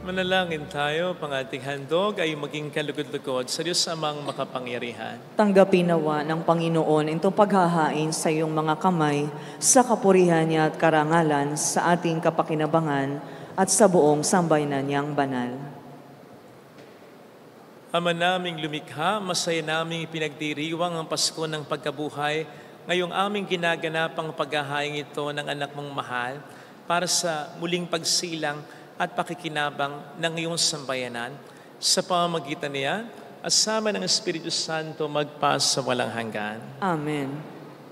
Manalangin tayo, pang ating handog ay maging kalugod-lugod sa Diyos Amang makapangyarihan. Tanggapin nawa ng Panginoon itong paghahain sa iyong mga kamay sa kapurihan niya at karangalan sa ating kapakinabangan at sa buong sambayanan niyang banal. Ama naming lumikha, masaya naming pinagdiriwang ang Pasko ng pagkabuhay. Ngayong aming ginaganapang paghahain ito ng anak mong mahal para sa muling pagsilang at pakikinabang ng iyong sambayanan. Sa pamamagitan niya, asama ng Espiritu Santo magpas sa walang hanggan. Amen.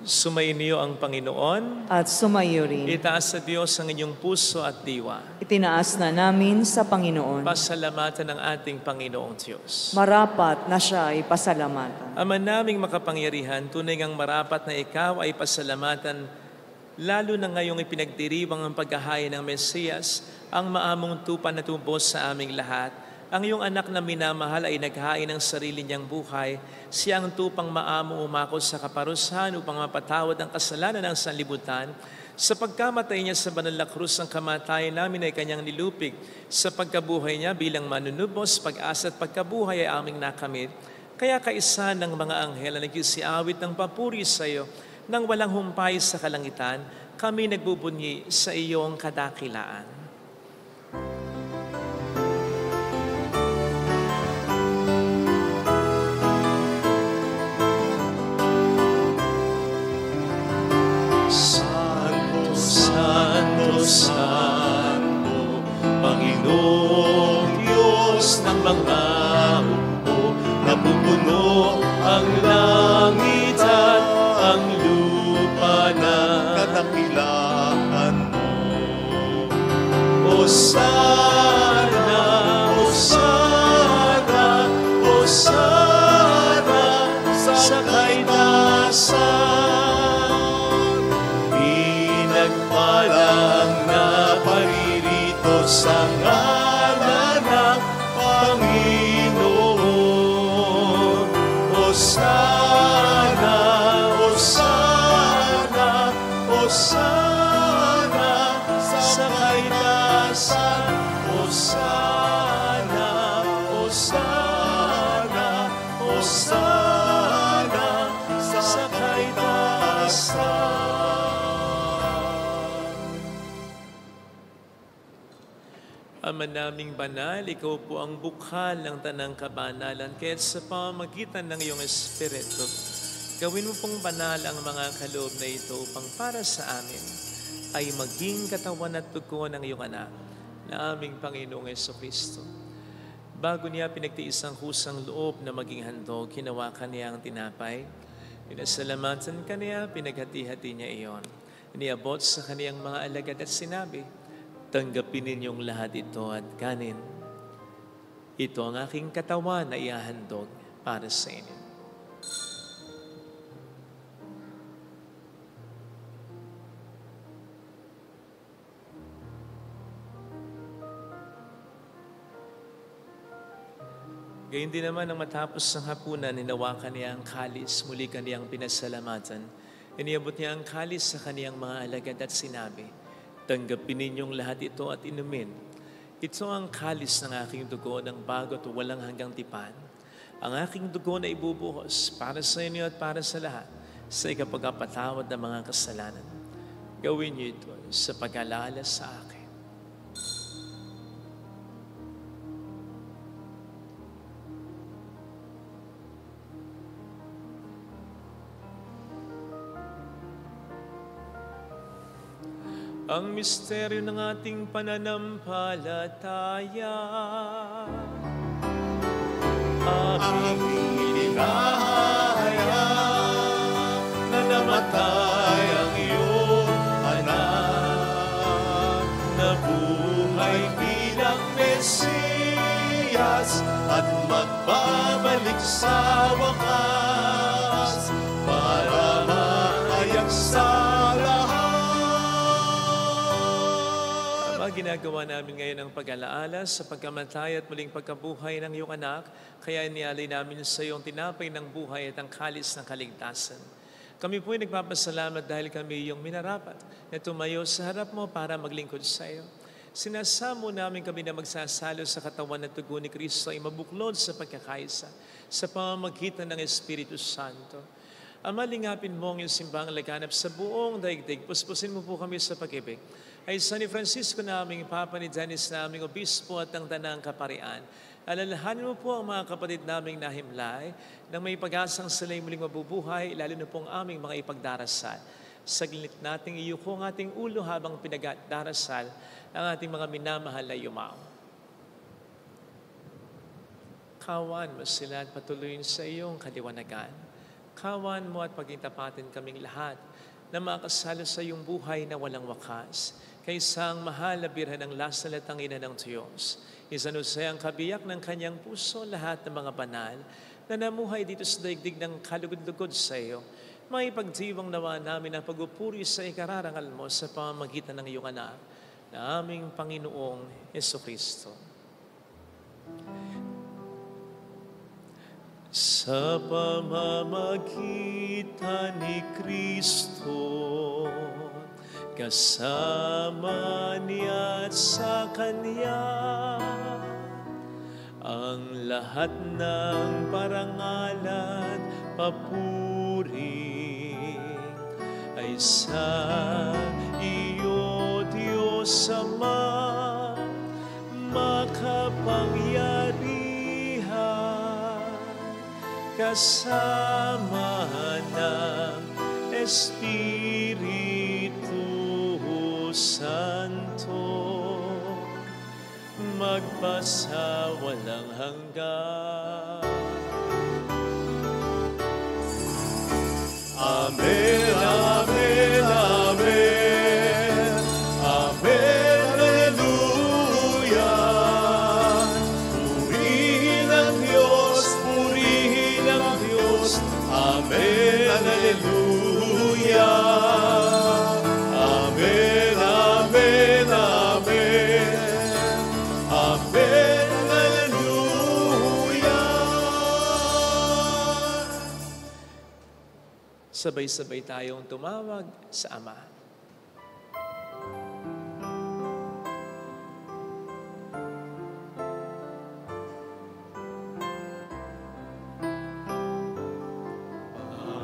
Sumainyo ang Panginoon. At sumayo rin. Itaas sa Diyos ang inyong puso at diwa. Itinaas na namin sa Panginoon. Pasalamatan ng ating Panginoong Diyos. Marapat na siya ay pasalamatan. Ama naming makapangyarihan, tunay ngang marapat na ikaw ay pasalamatan, lalo na ngayong ipinagdiriwang ang paghahain ng Mesiyas, ang maamong tupa na tubos sa aming lahat. Ang iyong anak na minamahal ay naghain ng sarili niyang buhay. Siya ang tupang maamo umako sa kaparusahan upang mapatawad ang kasalanan ng sanlibutan. Sa pagkamatay niya sa banal na krus, ang kamatayan namin ay kanyang nilupig. Sa pagkabuhay niya bilang manunubos, pag-asa at pagkabuhay ay aming nakamit. Kaya kaisa ng mga anghel na nagsiawit ng papuri sa iyo, nang walang humpay sa kalangitan, kami nagbubunyi sa iyong kadakilaan. Santo, Santo, Santo, Panginoong Diyos ng mga hukbo, napupuno ang langit at ang lupa na kadakilaan mo. Hosana, Hosana, Hosana sa kaitaasan. Pinagpalang na paririto sa ngalan ng Panginoon. Hosana, Hosana, Hosana sa kaitaasan. Hosana, Hosana, Hosana sa kaitaasan. Ama naming banal, ikaw po ang bukhal ng tanang kabanalan, kaya't sa pamamagitan ng iyong Espiritu, gawin mo pong banal ang mga kaloob na ito upang para sa amin ay maging katawan at dugo ng iyong anak na aming Panginoong Jesucristo. Bago niya pinagtiis ang kusang loob na maging handog, hinawakan niya ang tinapay, pinasalamatan kaniya, pinaghati-hati niya iyon. Iniabot sa kaniyang mga alagad at sinabi, tanggapin ninyong lahat ito at kanin. Ito ang aking katawan na ihahandog para sa inyo. Gayun din naman nang matapos ng hapunan, hinawakan niya ang kalis, muli kaniyang pinasalamatan. Iniabot niya ang kalis sa kaniyang mga alagad at sinabi, "Tanggapin ninyong lahat ito at inumin. Ito ang kalis ng aking dugo ng bago at walang hanggang tipan. Ang aking dugo na ibubuhos para sa inyo at para sa lahat sa ikapagpatawad ng mga kasalanan. Gawin niyo ito sa pag-alala sa akin." Ang misteryo ng ating pananampalataya. Aming inihahaya na namatay ang iyong anak, na buhay bilang Mesiyas at magbabalik sa wakas para mahayag sa lahat. Ginagawa namin ngayon ang pag-alaala sa pagkamatay at muling pagkabuhay ng iyong anak, kaya inialay namin sa iyo ang tinapay ng buhay at ang kalis ng kaligtasan. Kami po ay nagpapasalamat dahil kami iyong minarapat na tumayo sa harap mo para maglingkod sa iyo. Sinasamo namin kami na magsasalo sa katawan at dugo ni Kristo ay mabuklod sa pagkakaisa sa pamamagitan ng Espiritu Santo. Ama, lingapin mo ang iyong simbang laganap sa buong daigdig. Puspusin mo po kami sa pag-ibig. Ay San Francisco naming Papa ni Dennis naming Obispo at ang Tanang Kaparian. Alalahanin mo po ang mga kapatid naming nahimlay nang may pag-asang sila'y muling mabubuhay, lalo na po ang aming mga ipagdarasal. Saglit nating iyuko ang ating ulo habang pinagdarasal ang ating mga minamahal na yumao. Kawan mo sila at patuloyin sa iyong kaliwanagan. Kawan mo at pagintapatin kaming lahat na makasalo sa iyong buhay na walang wakas. Kaysa ang mahal na birhen ng lasalatang ina ng Diyos, isanusay ang kabiyak ng kanyang puso lahat ng mga banal na namuhay dito sa daigdig ng kalugod-lugod sa iyo. Maipagdiwang nawa namin ang pagupuri sa ikararangal mo sa pamamagitan ng iyong anak, na aming Panginoong Jesucristo. Sa pamamagitan ni Kristo, kasama niya at sa Kanya, ang lahat ng parangalan, papuri ay sa iyo, Diyos Ama, makapangyarihan, kasama ng Espiritu Santo, magpasawalang hanggan. Amen, amen, amen. Amen, hallelujah. Purihin ang Diyos, purihin ang Diyos. Amen, hallelujah. Amen, amen, amen. Amen, hallelujah. Sabay-sabay tayong tumawag sa Ama.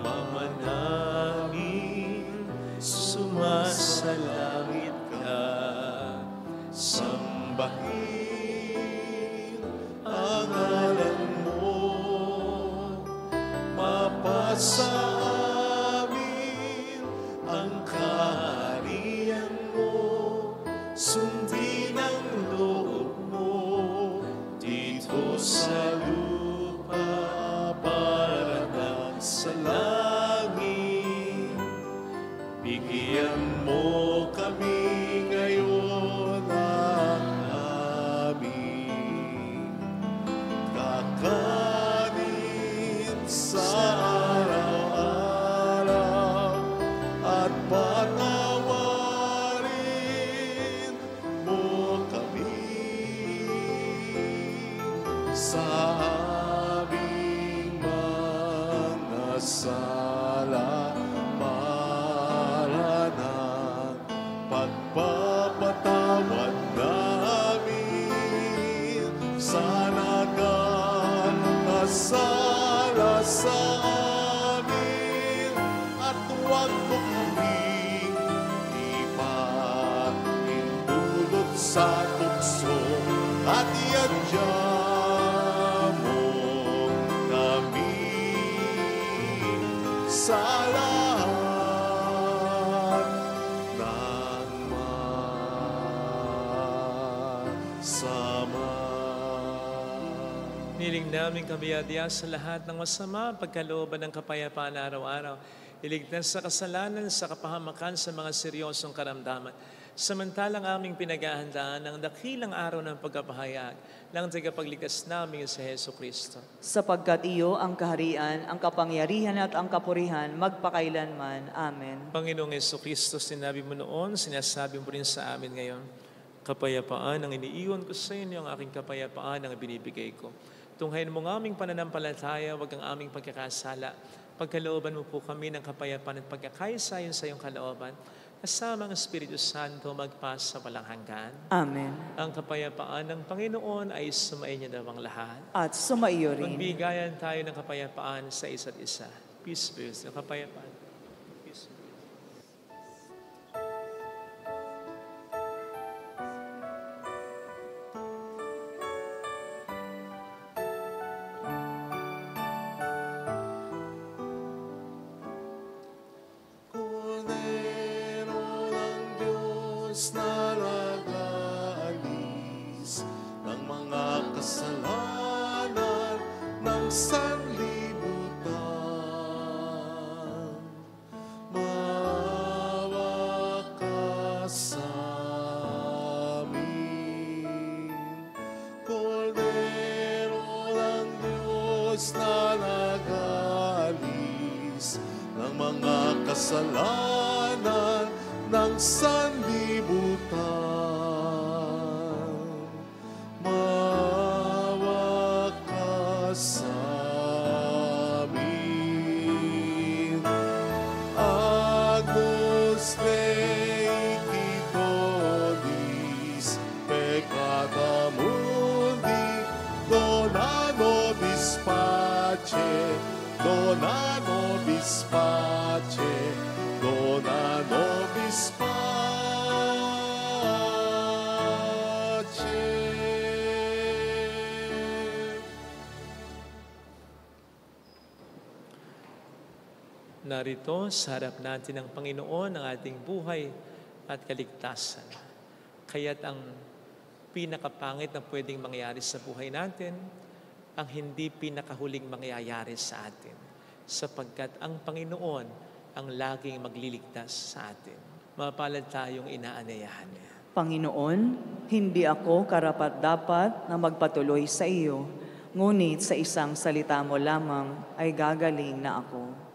Ama namin, sumasalangit ka, sambahin ang ngalan mo, mapasa amin ang kaharian mo, sundin ang loob mo dito sa lupa para ng sa langit. Bigyan mo kami ngayon ng aming sa aming mga sala para ng pagpapatawad namin sa nagkakasala sa amin, at huwag mo kaming ipahintulot sa tukso, at iadya mo kami sa lahat ng masama. Niling namin kabiadya sa lahat ng masama, pagkalooban ng kapayapaan araw-araw. Iligtas sa kasalanan, sa kapahamakan, sa mga seryosong karamdaman. Samantalang aming pinaghahandaan ng dakilang araw ng pagkapahayag ng tagapagligtas namin sa Heso Kristo. Sapagkat iyo ang kaharian, ang kapangyarihan at ang kapurihan magpakailanman. Amen. Panginoong Heso Kristo, sinabi mo noon, sinasabi mo rin sa amin ngayon, kapayapaan ang iniiwan ko sa inyo, ang aking kapayapaan ang binibigay ko. Tunghayin mo ng aming pananampalataya, wag ang aming pagkakasala. Pagkalooban mo po kami ng kapayapaan at pagkakaisayon sa iyong kalooban, kasama ang Espiritu Santo magpas sa walang hanggan. Amen. Ang kapayapaan ng Panginoon ay sumainyo daw ang lahat. At sumaiyo rin. Magbigayan tayo ng kapayapaan sa isa't isa. Peace be with you. Kapayapaan. Peace be with you. Na nag-aalis ng mga kasalanan ng sanlibutan. Maawa ka sa amin. Kordero ng Diyos na nag-aalis ng mga kasalanan ng sanlibutan. Maawa ka sa amin. Agnus Dei Titonis, peccata mundi, dona nobis pace, dona nobis pace, dona nobis pace. Narito sa harap natin ng Panginoon ang ating buhay at kaligtasan. Kaya't ang pinakapangit na pwedeng mangyari sa buhay natin, ang hindi pinakahuling mangyayari sa atin. Sapagkat ang Panginoon ang laging magliligtas sa atin. Mapalad tayong inaanayahan niya. Panginoon, hindi ako karapat-dapat na magpatuloy sa iyo, ngunit sa isang salita mo lamang ay gagaling na ako.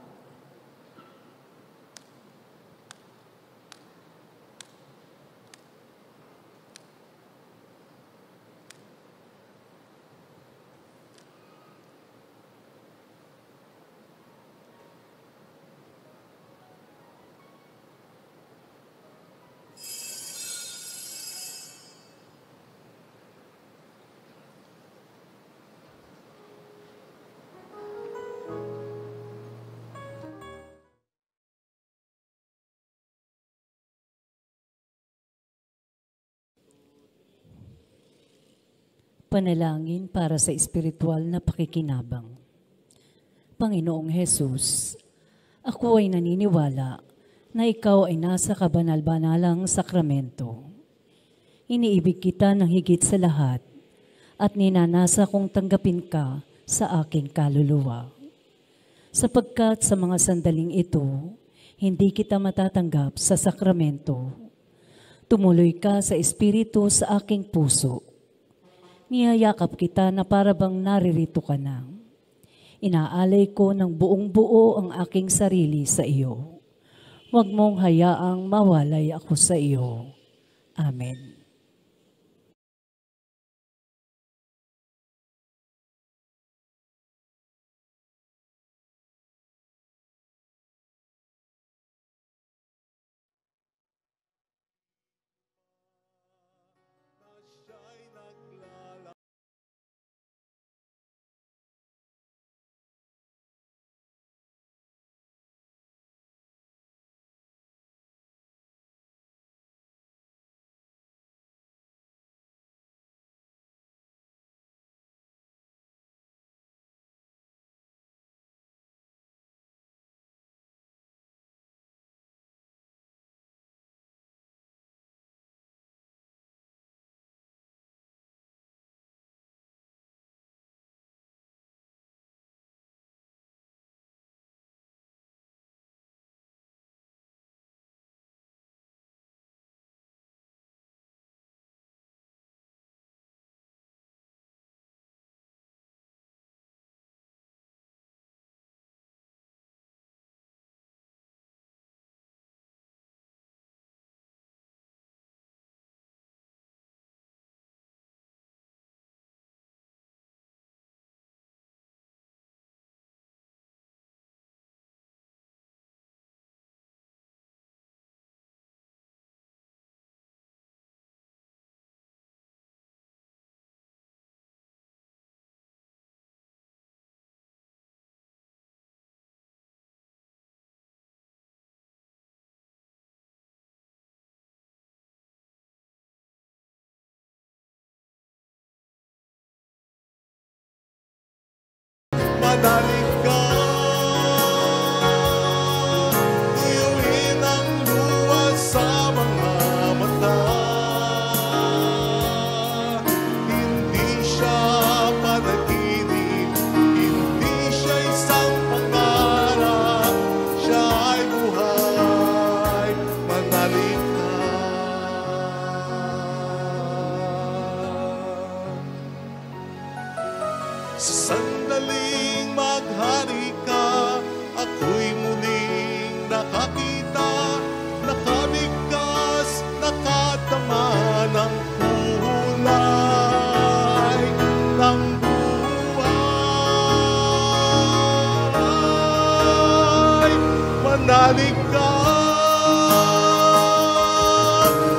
Panalangin para sa espiritual na pakikinabang. Panginoong Hesus, ako ay naniniwala na ikaw ay nasa kabanal-banalang sakramento. Iniibig kita ng higit sa lahat at ninanasa kong tanggapin ka sa aking kaluluwa. Sapagkat sa mga sandaling ito, hindi kita matatanggap sa sakramento. Tumuloy ka sa espiritu sa aking puso. Niyayakap kita na parabang naririto ka na. Inaalay ko ng buong buo ang aking sarili sa iyo. Huwag mong hayaang mawalay ako sa iyo. Amen. manalig ka. Tuyuin ang luha sa mga mata. Hindi siya panaginip, hindi siya isang pangarap. Siya ay buhay, manalig ka. Sa sandaling maghari ka, ako'y muling nakakita, nakabigkas, nakatama ng kulay ng buhay. Manalig ka.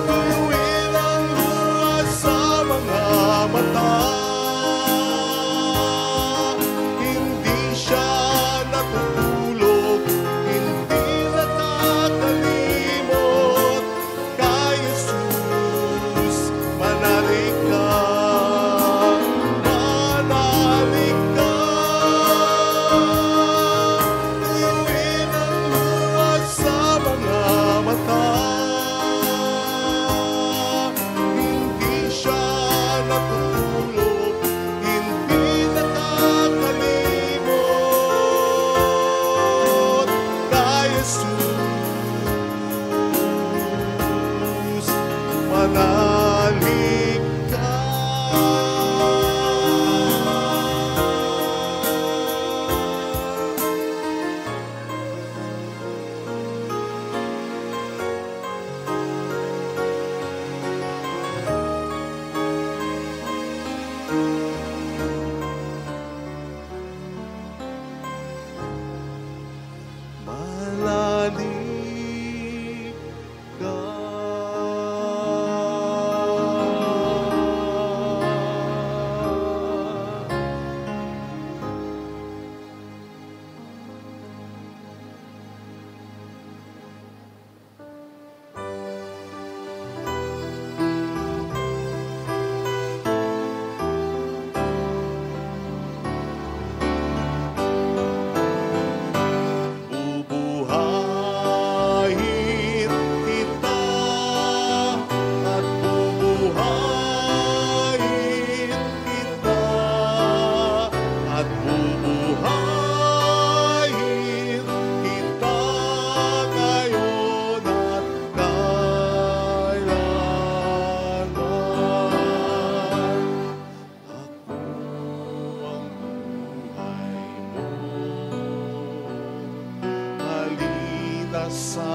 Tuyuin ang luha sa mga mata. Hindi siya natutulog, hindi nakakalimot. Kay Jesus, manalig ka. Manalig ka. Tuyuin ang luha sa mga mata. Hindi siya natutulog, hindi nakakalimot. Kay Jesus, manalig ka. Manalig ka. Bubuhayin kita at bubuhayin kita at bubuhayin kita ngayon at kailanman. Ako ang buhay mo. Halina sa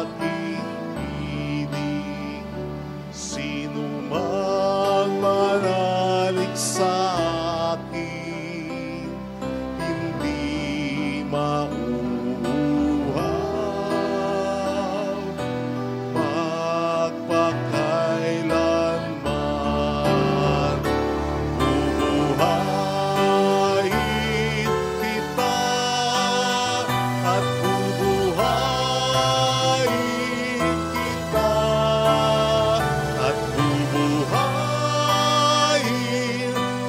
aking piling, sino mang manalig sa akin, hindi mauuhaw magpakailanman. Bubuhayin kita at bubuhayin kita at bubuhayin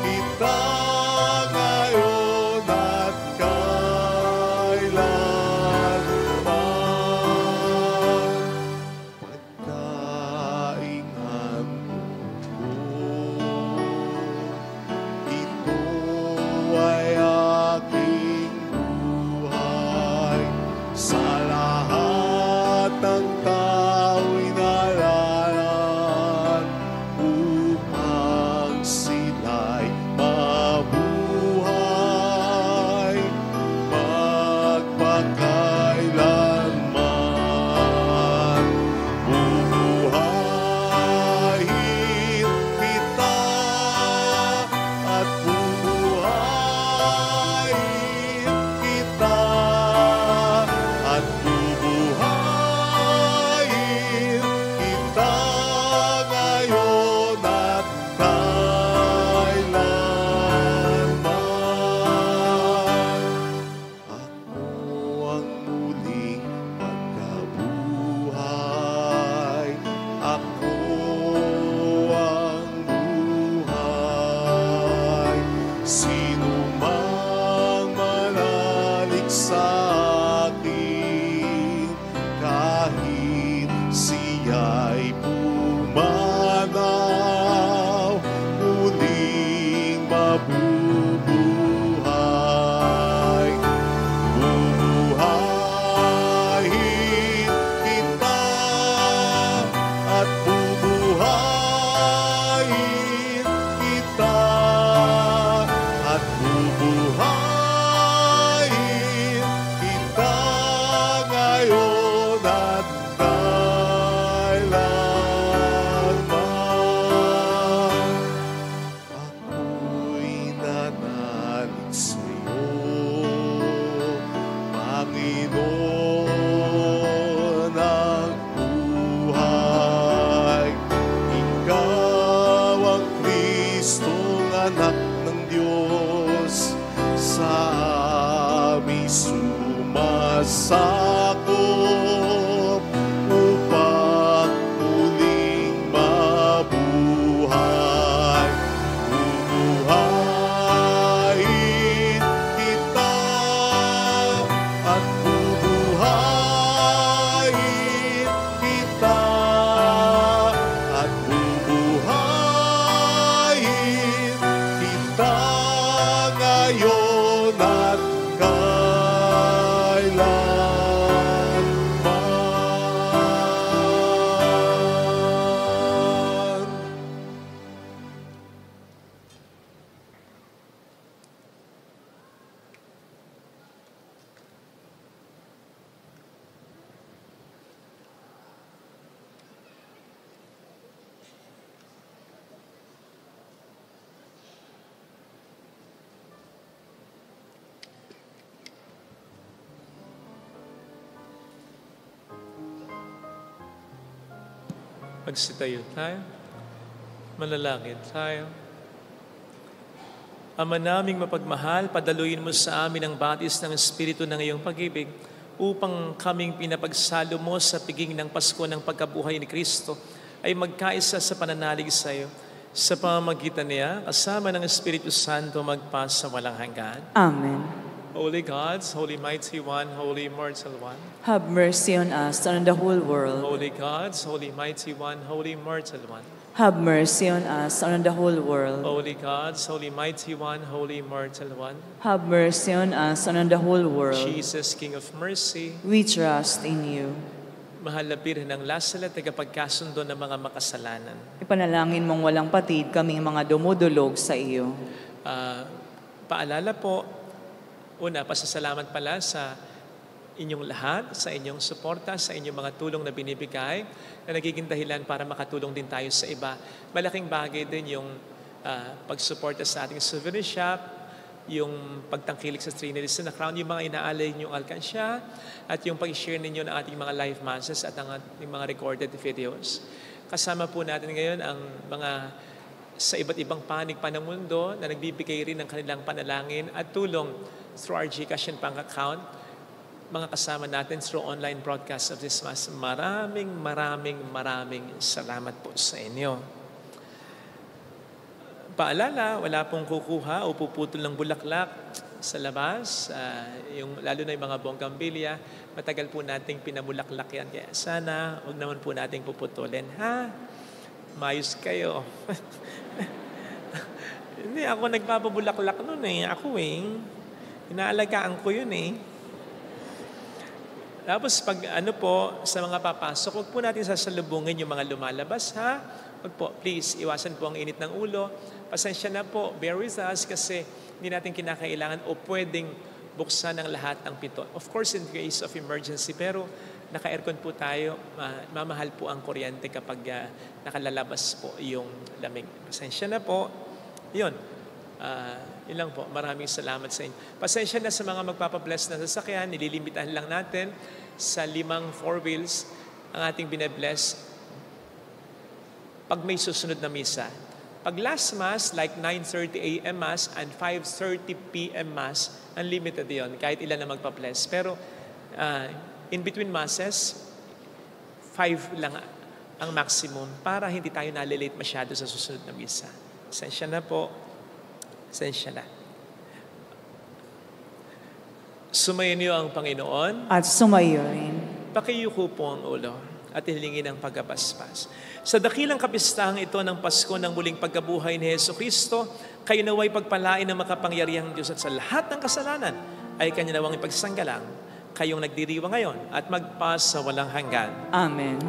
kita ngayon at kailanman. Pagkaingan ko, ito ay aking buhay. Sa lahat ng tao'y nalalaan upang sila'y mabuhay magpakailanman. Bubuhayin kita at bubuhayin kita at bubuhayin kita ngayon at kailanman. Ako ang muling magkabuhay. Ako ang buhay. Sino mang Kristong anak ng Diyos, sa aming sumasakop upang muling mabuhay. Bubuhayin kita at bubuhayin kita at bubuhayin kita ngayon at kailanman. Magsitayo tayo. Manalangin tayo. Ama naming mapagmahal, padaluin mo sa amin ang batis ng Espiritu ng iyong pag-ibig upang kaming pinapagsalo mo sa piging ng Pasko ng pagkabuhay ni Kristo ay magkaisa sa pananalig sa iyo. Sa pamamagitan niya, kasama ng Espiritu Santo magpasa walang hanggan. Amen. Holy Gods, Holy Mighty One, Holy Immortal One. Have mercy on us and on the whole world. Holy Gods, Holy Mighty One, Holy Immortal One. Have mercy on us and on the whole world. Holy Gods, Holy Mighty One, Holy Immortal One. Have mercy on us and on the whole world. Jesus, King of Mercy. We trust in you. Mahal na Birhen ng Lasal at tagapagkasundo ng mga makasalanan. Ipanalangin mong walang patid kaming mga dumudulog sa iyo. Paalala po, una, pasasalamat pala sa inyong lahat, sa inyong suporta, sa inyong mga tulong na binibigay na nagiging dahilan para makatulong din tayo sa iba. Malaking bagay din yung pagsuporta sa ating souvenir shop, yung pagtangkilik sa Trinity na Crown, yung mga inaalay ninyong alkansya, at yung pag-share ninyo ng ating mga live masses at ang ating mga recorded videos. Kasama po natin ngayon ang mga sa iba't ibang panig pa ng mundo na nagbibigay rin ng kanilang panalangin at tulong through our GCash and bank account. Mga kasama natin through online broadcast of this Mass. Maraming salamat po sa inyo. Paalala, wala pong kukuha o puputol ng bulaklak sa labas. Lalo na yung mga bonggambilya, matagal po nating pinabulaklak yan. Kaya sana, huwag naman po nating puputulin. Ha? Mayos kayo. Hindi, ako nagpapabulaklak nun eh. Ako inaalagaan ko yun eh. Tapos pag sa mga papasok, huwag po natin sasalubungin yung mga lumalabas, ha? Huwag po, please, iwasan po ang init ng ulo. Pasensya na po, bear with us kasi hindi natin kinakailangan o pwedeng buksan ang lahat ng pinto. Of course, in case of emergency, pero naka-aircon po tayo, mamahal po ang kuryente kapag nakalalabas po yung lamig. Pasensya na po. Yun. Yun lang po. Maraming salamat sa inyo. Pasensya na sa mga magpapabless na sasakyan. Nililimitahan lang natin sa 5 4 wheels ang ating binabless pag may susunod na misa. Pag last Mass, like 9:30 a.m. Mass and 5:30 p.m. Mass, unlimited yon kahit ilan na magpa-bless. Pero in between Masses, 5 lang ang maximum para hindi tayo nalilate masyado sa susunod na misa. Pasensya na po. Pasensya na. Sumayin niyo ang Panginoon. At sumayo rin. Pakiyuko po ang ulo at hilingin ang pagkabasbas. Sa dakilang kapistahang ito ng Pasko ng muling pagkabuhay ni Jesucristo, kayo naway pagpalain ng makapangyarihang Diyos at sa lahat ng kasalanan ay Kanya nawang ipagsanggalang kayong nagdiriwa ngayon at magpas sa walang hanggan. Amen.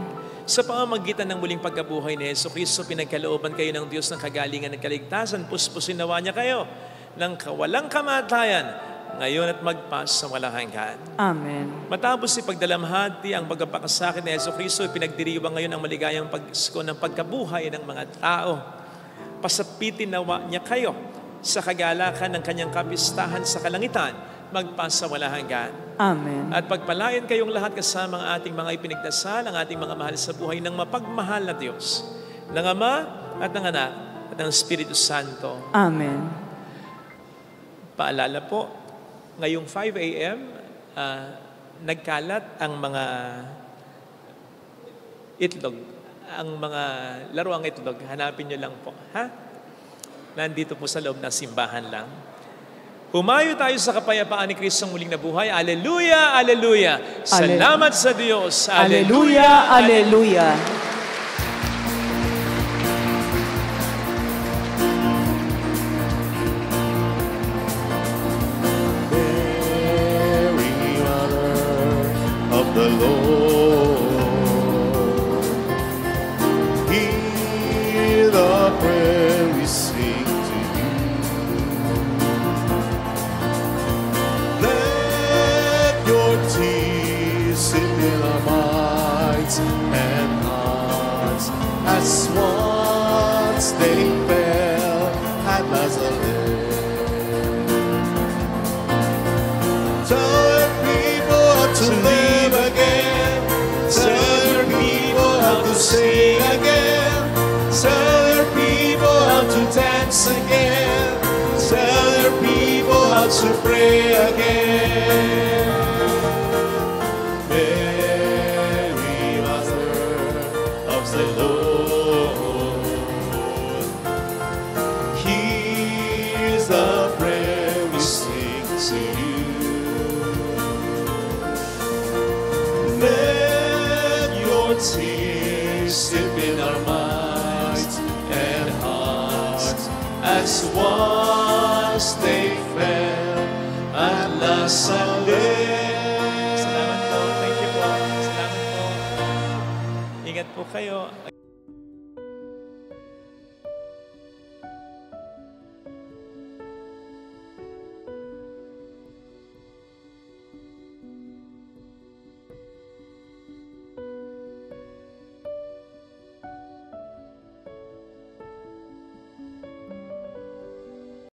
Sa pamamagitan ng muling pagkabuhay ni Jesucristo, pinagkalooban kayo ng Diyos ng kagalingan at kaligtasan, puspusin nawa niya kayo ng kawalang kamatayan ngayon at magpas sa walang hanggan. Amen. Matapos ipagdalamhati ang pagpapakasakit ni Jesucristo, pinagdiriwang ngayon ang maligayang Pasko ng pagkabuhay ng mga tao. Pasapitin nawa niya kayo sa kagalakan ng kanyang kapistahan sa kalangitan, magpas sa walang hanggan. Amen. At pagpalain kayong lahat kasama ang ating mga ipinagdasal, ang ating mga mahal sa buhay ng mapagmahal na Diyos, ng Ama at ng Anak at ng Espiritu Santo. Amen. Paalala po, ngayong 5 a.m., nagkalat ang mga itlog, ang mga laruang itlog. Hanapin nyo lang po. Ha? Nandito po sa loob ng simbahan lang. Humayo tayo sa kapayapaan ni Kristong muling nabuhay. Aleluya, aleluya. Salamat sa Diyos. Aleluya, aleluya. Mary, Mother of the Lord, hear the prayer we sing to you. Let your tears sip in our minds and hearts as once they fell at Nazareth. Tell your people how to live again. Tell your people how to sing again. Tell your people how to dance again. Tell your people how to pray again. Mary, Mother of the Lord, here's the prayer we sing to you. Let your tears sip in our minds and hearts as once they fell at Nazareth. Salamat po. Thank you po. Salamat po. Ingat po kayo.